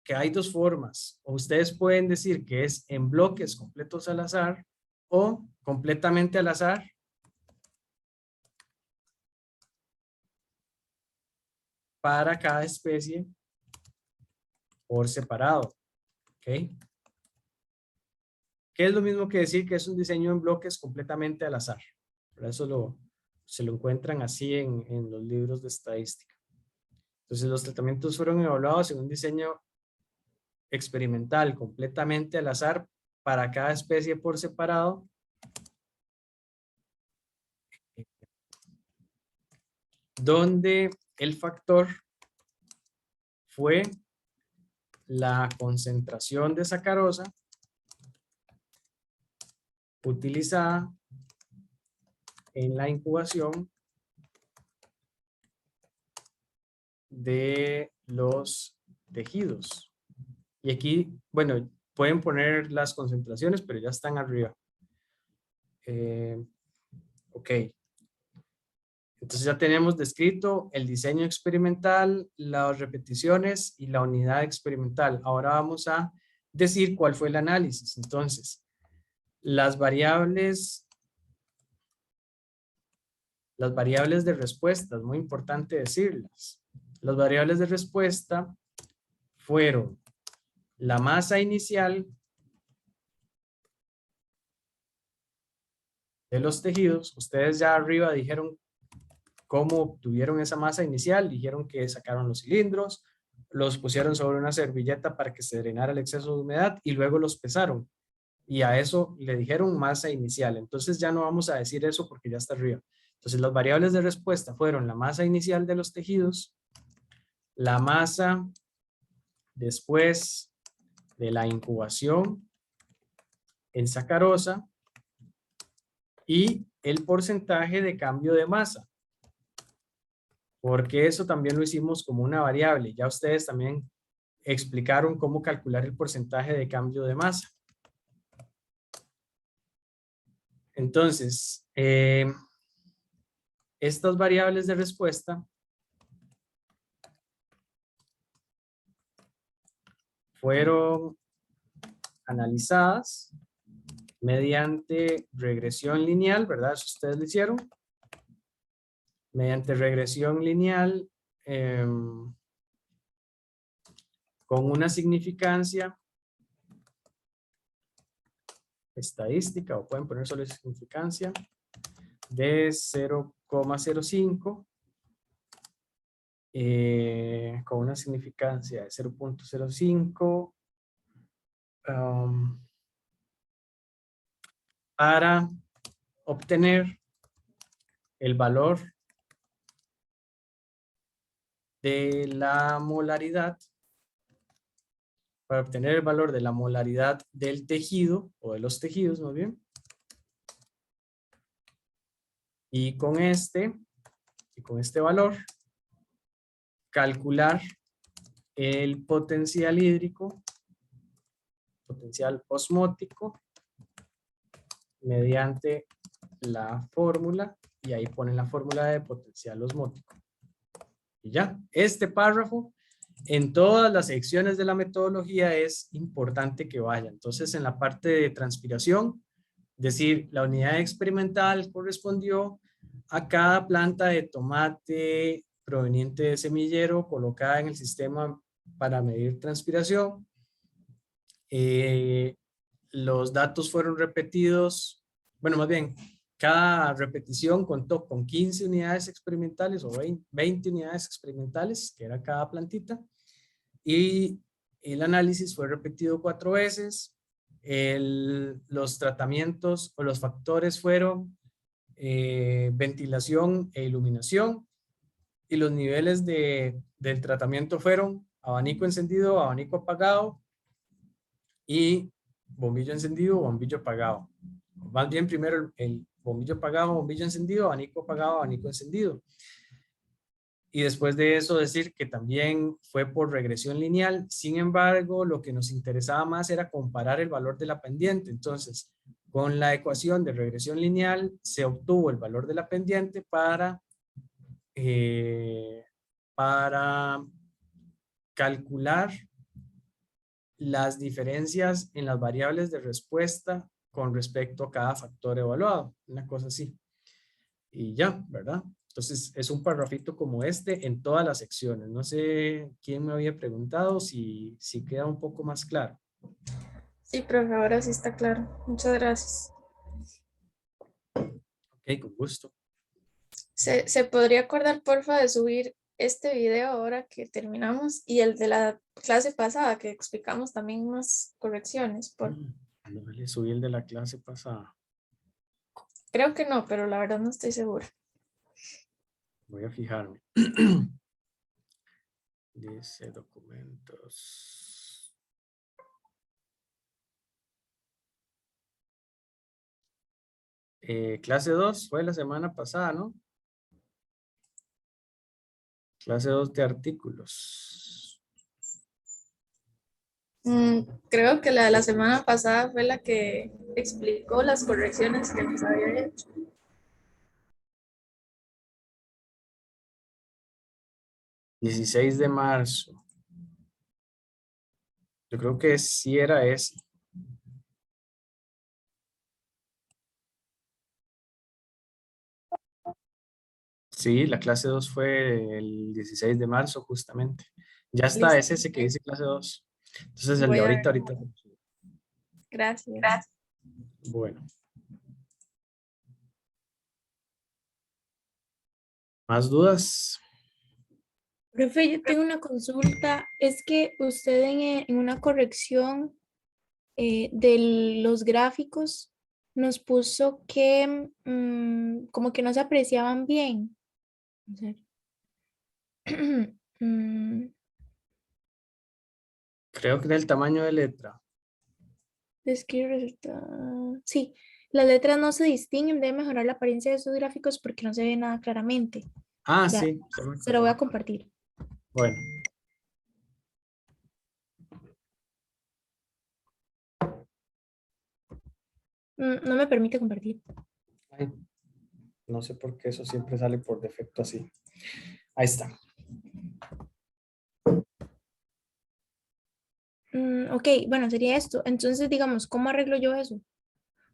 que hay 2 formas. O ustedes pueden decir que es en bloques completos al azar o completamente al azar para cada especie por separado. ¿Ok? Que es lo mismo que decir que es un diseño en bloques completamente al azar. Por eso se lo encuentran así en los libros de estadística. Entonces los tratamientos fueron evaluados en un diseño experimental completamente al azar para cada especie por separado. Donde el factor fue la concentración de sacarosa utilizada en la incubación de los tejidos. Y aquí, bueno, pueden poner las concentraciones, pero ya están arriba. Ok. Entonces ya tenemos descrito el diseño experimental, las repeticiones y la unidad experimental. Ahora vamos a decir cuál fue el análisis. Entonces, las variables de respuesta, es muy importante decirlas. Las variables de respuesta fueron la masa inicial de los tejidos. Ustedes ya arriba dijeron cómo obtuvieron esa masa inicial. Dijeron que sacaron los cilindros, los pusieron sobre una servilleta para que se drenara el exceso de humedad y luego los pesaron. Y a eso le dijeron masa inicial. Entonces ya no vamos a decir eso porque ya está arriba. Entonces las variables de respuesta fueron la masa inicial de los tejidos, la masa después de la incubación en sacarosa y el porcentaje de cambio de masa. Porque eso también lo hicimos como una variable. Ya ustedes también explicaron cómo calcular el porcentaje de cambio de masa. Entonces, estas variables de respuesta fueron analizadas mediante regresión lineal, ¿verdad? Eso ustedes lo hicieron. Mediante regresión lineal con una significancia estadística, o pueden poner solo significancia, de 0,05 con una significancia de 0,05 para obtener el valor de la molaridad, para obtener el valor de la molaridad del tejido, o de los tejidos más bien, y con este valor calcular el potencial hídrico, potencial osmótico, mediante la fórmula, y ahí ponen la fórmula de potencial osmótico. Y ya, este párrafo en todas las secciones de la metodología es importante que vaya. Entonces, en la parte de transpiración, decir, la unidad experimental correspondió a cada planta de tomate proveniente de semillero colocada en el sistema para medir transpiración. Los datos fueron repetidos, bueno, más bien, cada repetición contó con 15 unidades experimentales o 20 unidades experimentales, que era cada plantita, y el análisis fue repetido 4 veces. Los tratamientos o los factores fueron ventilación e iluminación, y los niveles del tratamiento fueron abanico encendido, abanico apagado y bombillo encendido, bombillo apagado. Más bien primero el bombillo apagado, bombillo encendido, abanico apagado, abanico encendido. Y después de eso decir que también fue por regresión lineal. Sin embargo, lo que nos interesaba más era comparar el valor de la pendiente. Entonces, con la ecuación de regresión lineal se obtuvo el valor de la pendiente para calcular las diferencias en las variables de respuesta con respecto a cada factor evaluado. Una cosa así. Y ya, ¿verdad? Entonces, es un parrafito como este en todas las secciones. No sé quién me había preguntado si queda un poco más claro. Sí, profe, ahora sí está claro. Muchas gracias. Ok, con gusto. ¿Se podría acordar, porfa, de subir este video ahora que terminamos y el de la clase pasada que explicamos también más correcciones? No le subí el de la clase pasada. Creo que no, pero la verdad no estoy segura. Voy a fijarme. Dice documentos. Clase 2 fue la semana pasada, ¿no? Clase 2 de artículos. Creo que la de la semana pasada fue la que explicó las correcciones que nos había hecho. $16 de marzo. Yo creo que sí era ese. Sí, la clase 2 fue el 16 de marzo justamente. Ya está, es Listo. ese que dice clase 2. Entonces el Voy de a ahorita. Gracias. Bueno. ¿Más dudas? Profe, yo tengo una consulta. Es que usted en una corrección de los gráficos nos puso que como que no se apreciaban bien. A ver. Mm, Creo que del tamaño de letra. describe resulta- Sí, las letras no se distinguen. Debe mejorar la apariencia de sus gráficos porque no se ve nada claramente. Ah, Ya, sí. Se me se lo voy a acordó. compartir. Bueno. No me permite compartir. Ay, no sé por qué eso siempre sale por defecto así. Ahí está. Ok, bueno, sería esto. Entonces, digamos, ¿cómo arreglo yo eso?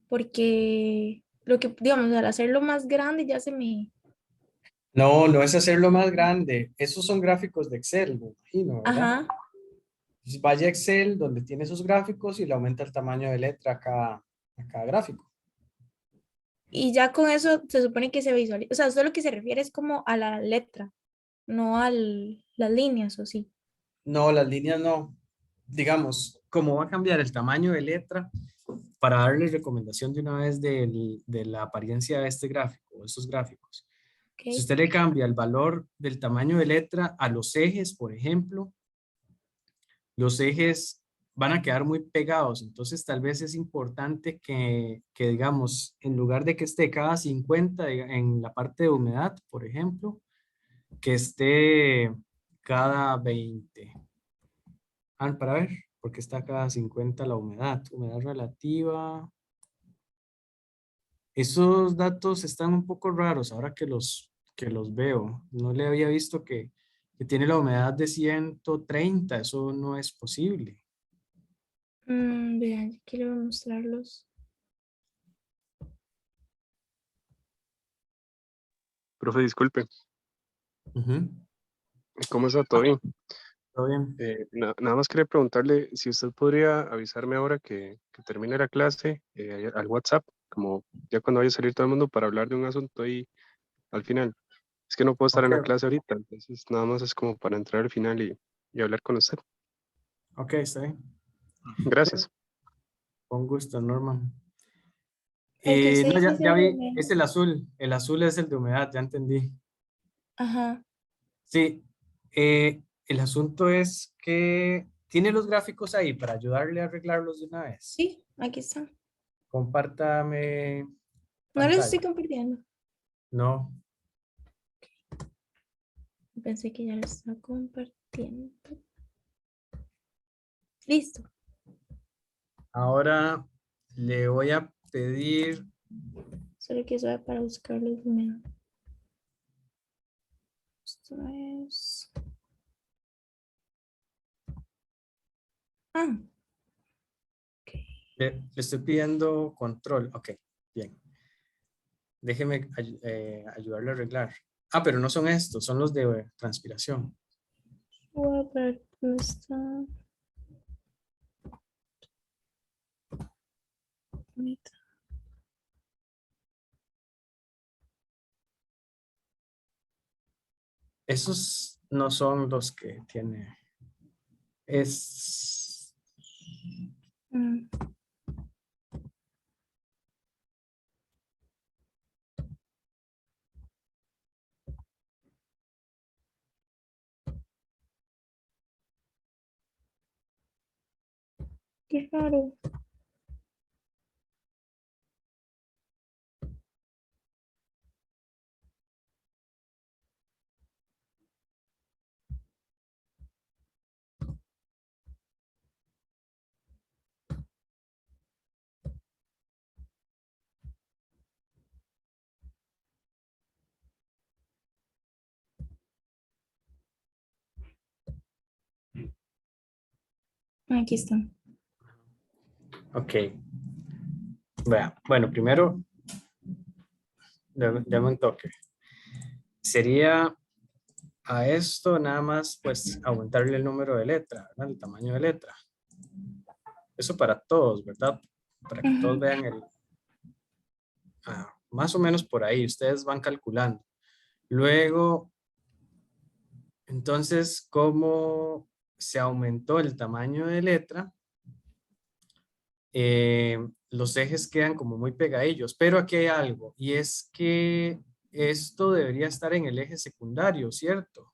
Porque lo que, digamos, al hacerlo más grande ya se me... No, no es hacerlo más grande. Esos son gráficos de Excel, me imagino, ¿verdad? Ajá. Entonces vaya a Excel donde tiene esos gráficos y le aumenta el tamaño de letra a cada gráfico. Y ya con eso se supone que se visualiza. O sea, eso lo que se refiere es como a la letra, no a las líneas, ¿o sí? No, las líneas no. Digamos, como va a cambiar el tamaño de letra, para darle recomendación de una vez de la apariencia de este gráfico, o estos gráficos. Si Ok. usted le cambia el valor del tamaño de letra a los ejes, por ejemplo, los ejes van a quedar muy pegados. Entonces, tal vez es importante que digamos, en lugar de que esté cada 50 en la parte de humedad, por ejemplo, que esté cada 20. Para ver, porque está cada 50 la humedad. Humedad relativa. Esos datos están un poco raros ahora que los veo. No le había visto que tiene la humedad de 130. Eso no es posible. Vean, quiero mostrarlos. Profe, disculpe, Ujú. ¿cómo está? ¿Todo bien? Todo bien. Nada más quería preguntarle si usted podría avisarme ahora que termine la clase al WhatsApp, como ya cuando vaya a salir todo el mundo para hablar de un asunto ahí al final. Es que no puedo estar Ok, en la clase ahorita, entonces nada más es como para entrar al final y hablar con usted. ok, está bien. Gracias. Con gusto, Norman. El que usted No, dice ya, es ya el de vi, humedad. es el azul. El azul es el de humedad, ya entendí. Ajá. Sí, el asunto es que tiene los gráficos ahí para ayudarle a arreglarlos de una vez. Sí, aquí está. Compártame No les estoy pantalla. compartiendo. No, Pensé que ya les estaba compartiendo. Listo. ahora le voy a pedir, Solo que eso era para buscar los humedad. Esto es. Ah, ok. le estoy pidiendo control. Ok, bien. Déjeme ayudarle a arreglar. Ah, pero no son estos, son los de transpiración. Voy a ver dónde está. Ahorita. Esos no son los que tiene. Es... Mm, qué raro. Aquí están. Ok. Vea, bueno, primero, dame un toque. Sería a esto nada más, pues, aumentarle el número de letra, ¿verdad? El tamaño de letra. Eso para todos, ¿verdad? Para que todos Ujú. vean más o menos por ahí, ustedes van calculando. Luego, entonces, ¿cómo se aumentó el tamaño de letra? Los ejes quedan como muy pegadillos, pero aquí hay algo, y es que esto debería estar en el eje secundario, ¿cierto?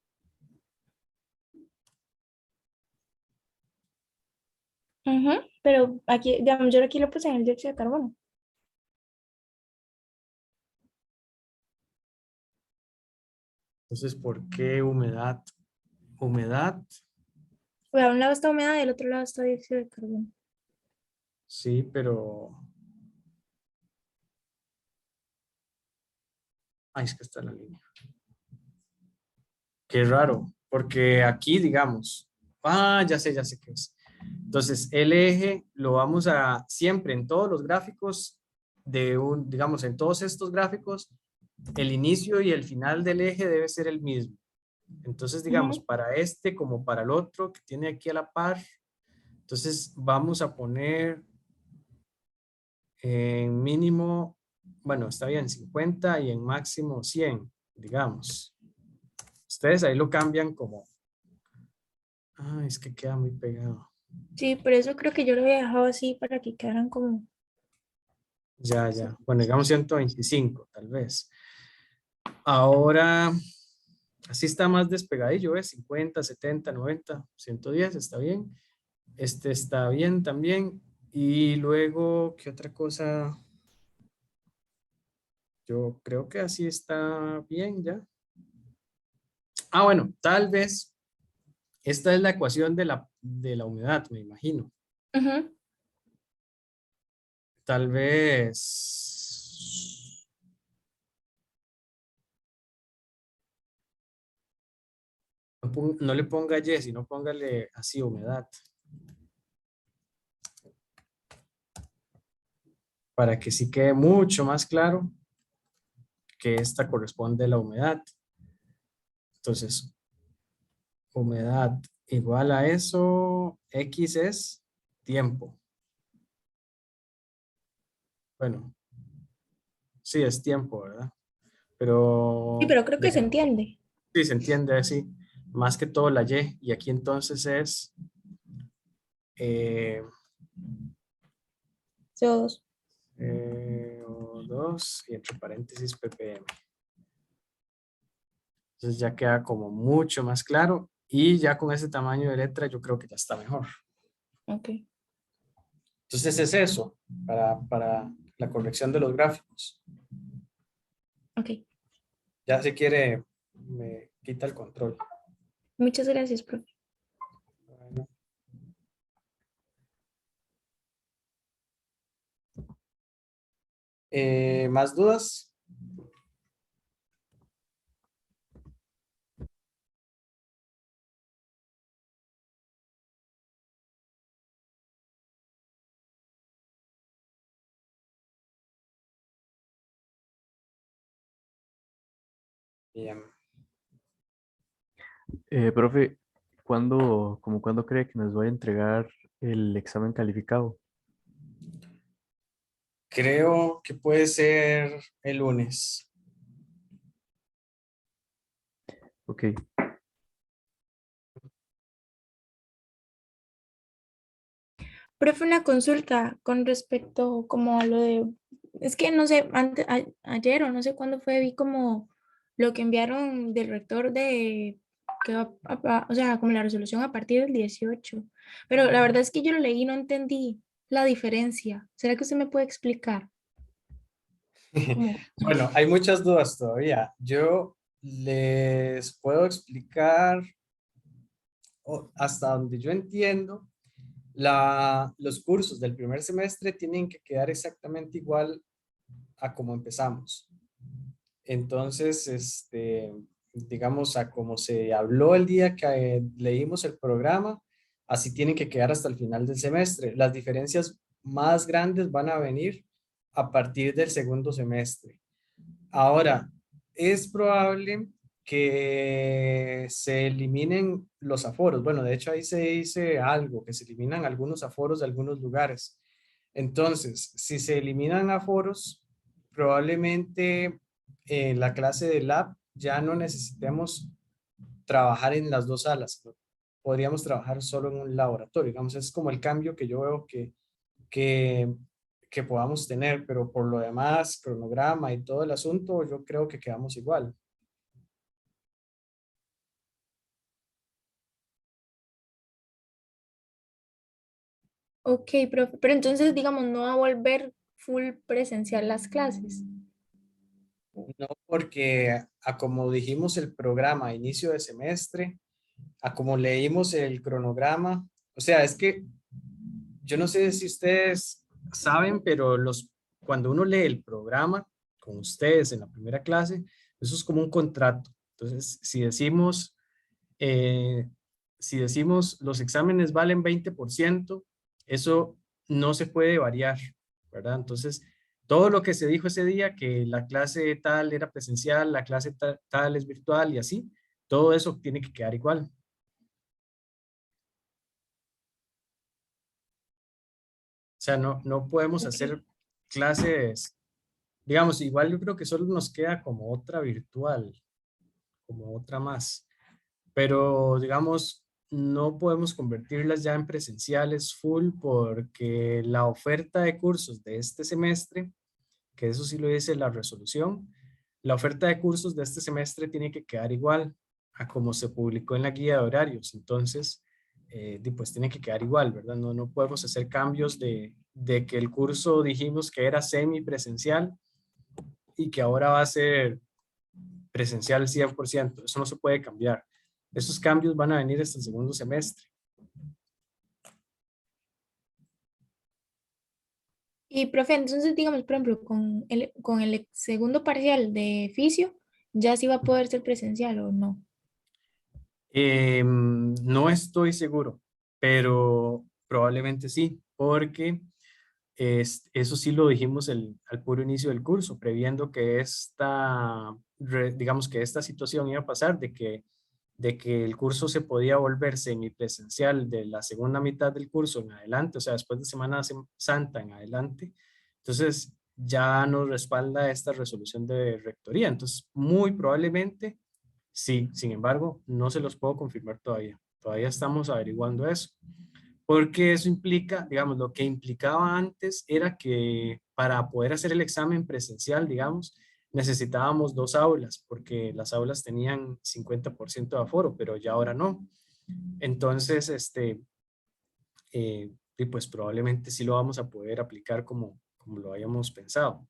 Ujú, pero aquí, digamos, yo aquí lo puse en el dióxido de carbono. Entonces, ¿por qué humedad? Humedad, O sea, a un lado está humedad y al otro lado está dióxido de carbono. sí, pero Ay, es que está la línea. Qué raro, porque aquí, digamos, ya sé qué es. Entonces, el eje lo vamos a, siempre en todos los gráficos, digamos, en todos estos gráficos, el inicio y el final del eje debe ser el mismo. Entonces, digamos, para este como para el otro que tiene aquí a la par, entonces vamos a poner en mínimo, bueno, está bien, 50 y en máximo 100, digamos. Ustedes ahí lo cambian como, es que queda muy pegado. Sí, por eso creo que yo lo había dejado así para que quedaran como... Ya. Bueno, digamos 125, tal vez. Ahora, así está más despegadillo, ¿ves? 50, 70, 90, 110, está bien. Este está bien también. Y luego, ¿qué otra cosa? Yo creo que así está bien ya. Bueno, tal vez esta es la ecuación de la humedad, me imagino. Ujú. Tal vez no le ponga Y, sino póngale así humedad. Para que sí quede mucho más claro que esta corresponde a la humedad. Entonces, humedad igual a eso, X es tiempo. Bueno, sí es tiempo, ¿verdad? Sí, Pero pero creo que se entiende. sí se entiende así, más que todo la Y. Y aquí entonces es CO2. O2 y entre paréntesis ppm. Entonces ya queda como mucho más claro y ya con ese tamaño de letra yo creo que ya está mejor. Ok. Entonces es eso para la corrección de los gráficos. Ok. Ya si quiere me quita el control. Muchas gracias, profe. Bueno. ¿Más dudas? Bien. Profe, ¿cuándo cree que nos va a entregar el examen calificado? Creo que puede ser el lunes. Ok. Profe, una consulta con respecto como a lo de, es que no sé, ayer o no sé cuándo fue, vi como lo que enviaron del rector de, que o sea, como la resolución a partir del 18, pero la verdad es que yo lo leí y no entendí la diferencia. ¿Será que usted me puede explicar? Como, Bueno, hay muchas dudas todavía. Yo les puedo explicar hasta donde yo entiendo. Los cursos del primer semestre tienen que quedar exactamente igual a como empezamos. Entonces, digamos, a como se habló el día que leímos el programa, así tienen que quedar hasta el final del semestre. Las diferencias más grandes van a venir a partir del segundo semestre. Ahora, es probable que se eliminen los aforos. Bueno, de hecho ahí se dice algo, que se eliminan algunos aforos de algunos lugares. Entonces, si se eliminan aforos, probablemente en la clase de lab ya no necesitemos trabajar en las dos salas. Podríamos trabajar solo en un laboratorio. Digamos, es como el cambio que yo veo que, que podamos tener, pero por lo demás, cronograma y todo el asunto, yo creo que quedamos igual. ok, profe, pero entonces, digamos, no va a volver full presencial las clases. No, porque a como dijimos el programa a inicio de semestre, a como leímos el cronograma, o sea, es que yo no sé si ustedes saben, pero cuando uno lee el programa con ustedes en la primera clase, Eso es como un contrato. Entonces, si decimos los exámenes valen 20%, eso no se puede variar, ¿verdad? Entonces, todo lo que se dijo ese día, que la clase tal era presencial, la clase tal es virtual y así, todo eso tiene que quedar igual. O sea, no podemos hacer clases, digamos, igual yo creo que solo nos queda como otra virtual, como otra más. Pero digamos, no podemos convertirlas ya en presenciales full porque la oferta de cursos de este semestre, que eso sí lo dice la resolución, la oferta de cursos de este semestre tiene que quedar igual a como se publicó en la guía de horarios. Entonces, pues tiene que quedar igual, ¿verdad? No podemos hacer cambios de que el curso dijimos que era semipresencial y que ahora va a ser presencial 100%. Eso no se puede cambiar. Esos cambios van a venir hasta el segundo semestre. Y profe, entonces digamos, por ejemplo, con el segundo parcial de fisio, ya sí va a poder ser presencial o no. No estoy seguro, pero probablemente sí, porque eso sí lo dijimos al puro inicio del curso, previendo que digamos que esta situación iba a pasar, de que el curso se podía volver semipresencial de la segunda mitad del curso en adelante, o sea, después de Semana Santa en adelante. Entonces, ya nos respalda esta resolución de rectoría. Entonces, muy probablemente sí. Sin embargo, no se los puedo confirmar todavía. Todavía estamos averiguando eso. Porque eso implica, digamos, lo que implicaba antes era que para poder hacer el examen presencial, digamos, necesitábamos 2 aulas, porque las aulas tenían 50% de aforo, pero ya ahora no. Entonces, y pues probablemente sí lo vamos a poder aplicar como lo habíamos pensado.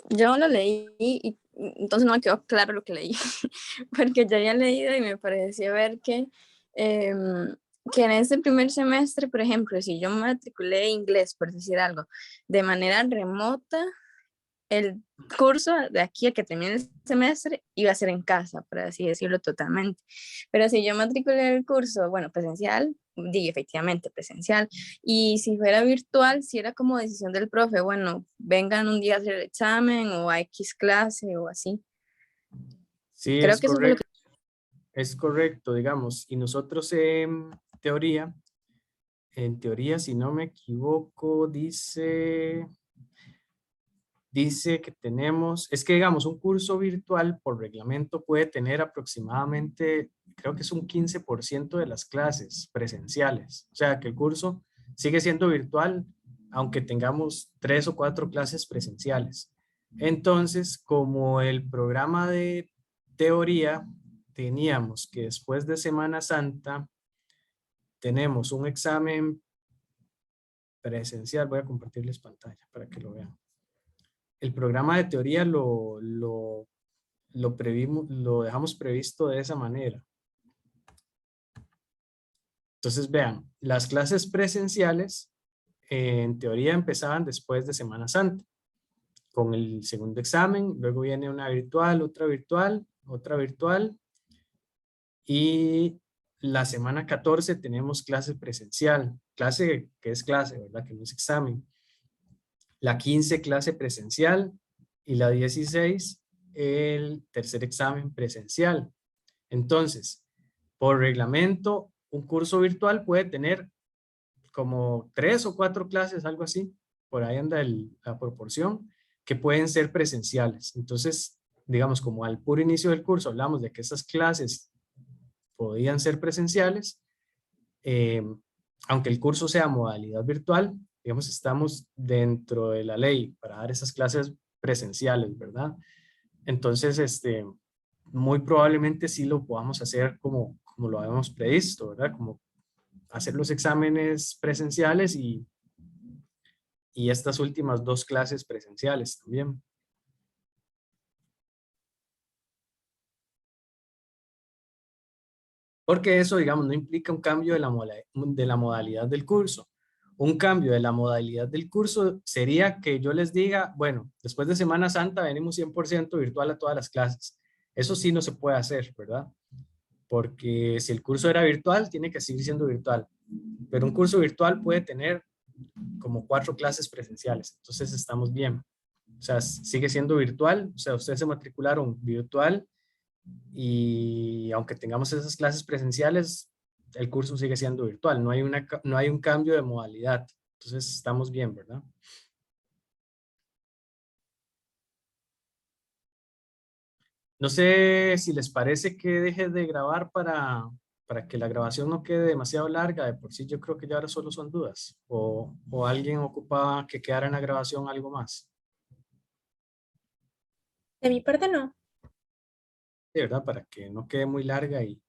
Yo lo leí y entonces no me quedó claro lo que leí, porque ya había leído y me pareció ver que en ese primer semestre, por ejemplo, si yo me matriculé inglés, por decir algo, de manera remota, el curso de aquí a que termine el semestre iba a ser en casa, por así decirlo totalmente. Pero si yo matriculé el curso, bueno, presencial, di efectivamente presencial, y si fuera virtual, si era como decisión del profe, bueno, vengan un día a hacer el examen o a X clase o así. Sí, Creo es que eso fue lo que... correcto. Es correcto, digamos. Y nosotros en teoría, si no me equivoco, dice que tenemos, es que digamos, un curso virtual por reglamento puede tener aproximadamente, creo que es un 15% de las clases presenciales. O sea, que el curso sigue siendo virtual, aunque tengamos 3 o 4 clases presenciales. Entonces, como el programa de teoría, teníamos que después de Semana Santa, tenemos un examen presencial. Voy a compartirles pantalla para que lo vean. El programa de teoría lo dejamos previsto de esa manera. Entonces vean, las clases presenciales en teoría empezaban después de Semana Santa, con el segundo examen, luego viene una virtual, otra virtual, otra virtual, y la semana 14 tenemos clase presencial, clase que es clase, ¿verdad? Que no es examen. La 15 clase presencial y la 16 el tercer examen presencial. Entonces, por reglamento, un curso virtual puede tener como 3 o 4 clases, algo así, por ahí anda la proporción, que pueden ser presenciales. Entonces, digamos, como al puro inicio del curso hablamos de que esas clases podían ser presenciales, eh, aunque el curso sea modalidad virtual, digamos, estamos dentro de la ley para dar esas clases presenciales, ¿verdad? Entonces, muy probablemente sí lo podamos hacer como lo habíamos previsto, ¿verdad? Como hacer los exámenes presenciales y estas últimas 2 clases presenciales también. Porque eso, digamos, no implica un cambio de la modalidad del curso. Un cambio de la modalidad del curso sería que yo les diga, bueno, después de Semana Santa venimos 100% virtual a todas las clases. Eso sí no se puede hacer, ¿verdad? Porque si el curso era virtual, tiene que seguir siendo virtual. Pero un curso virtual puede tener como 4 clases presenciales. Entonces estamos bien. O sea, sigue siendo virtual. O sea, ustedes se matricularon virtual y aunque tengamos esas clases presenciales, el curso sigue siendo virtual. No hay un cambio de modalidad. Entonces estamos bien, ¿verdad? No sé si les parece que deje de grabar para que la grabación no quede demasiado larga. De por sí yo creo que ya ahora solo son dudas. O alguien ocupa que quedara en la grabación algo más. De mi parte no. De verdad, para que no quede muy larga y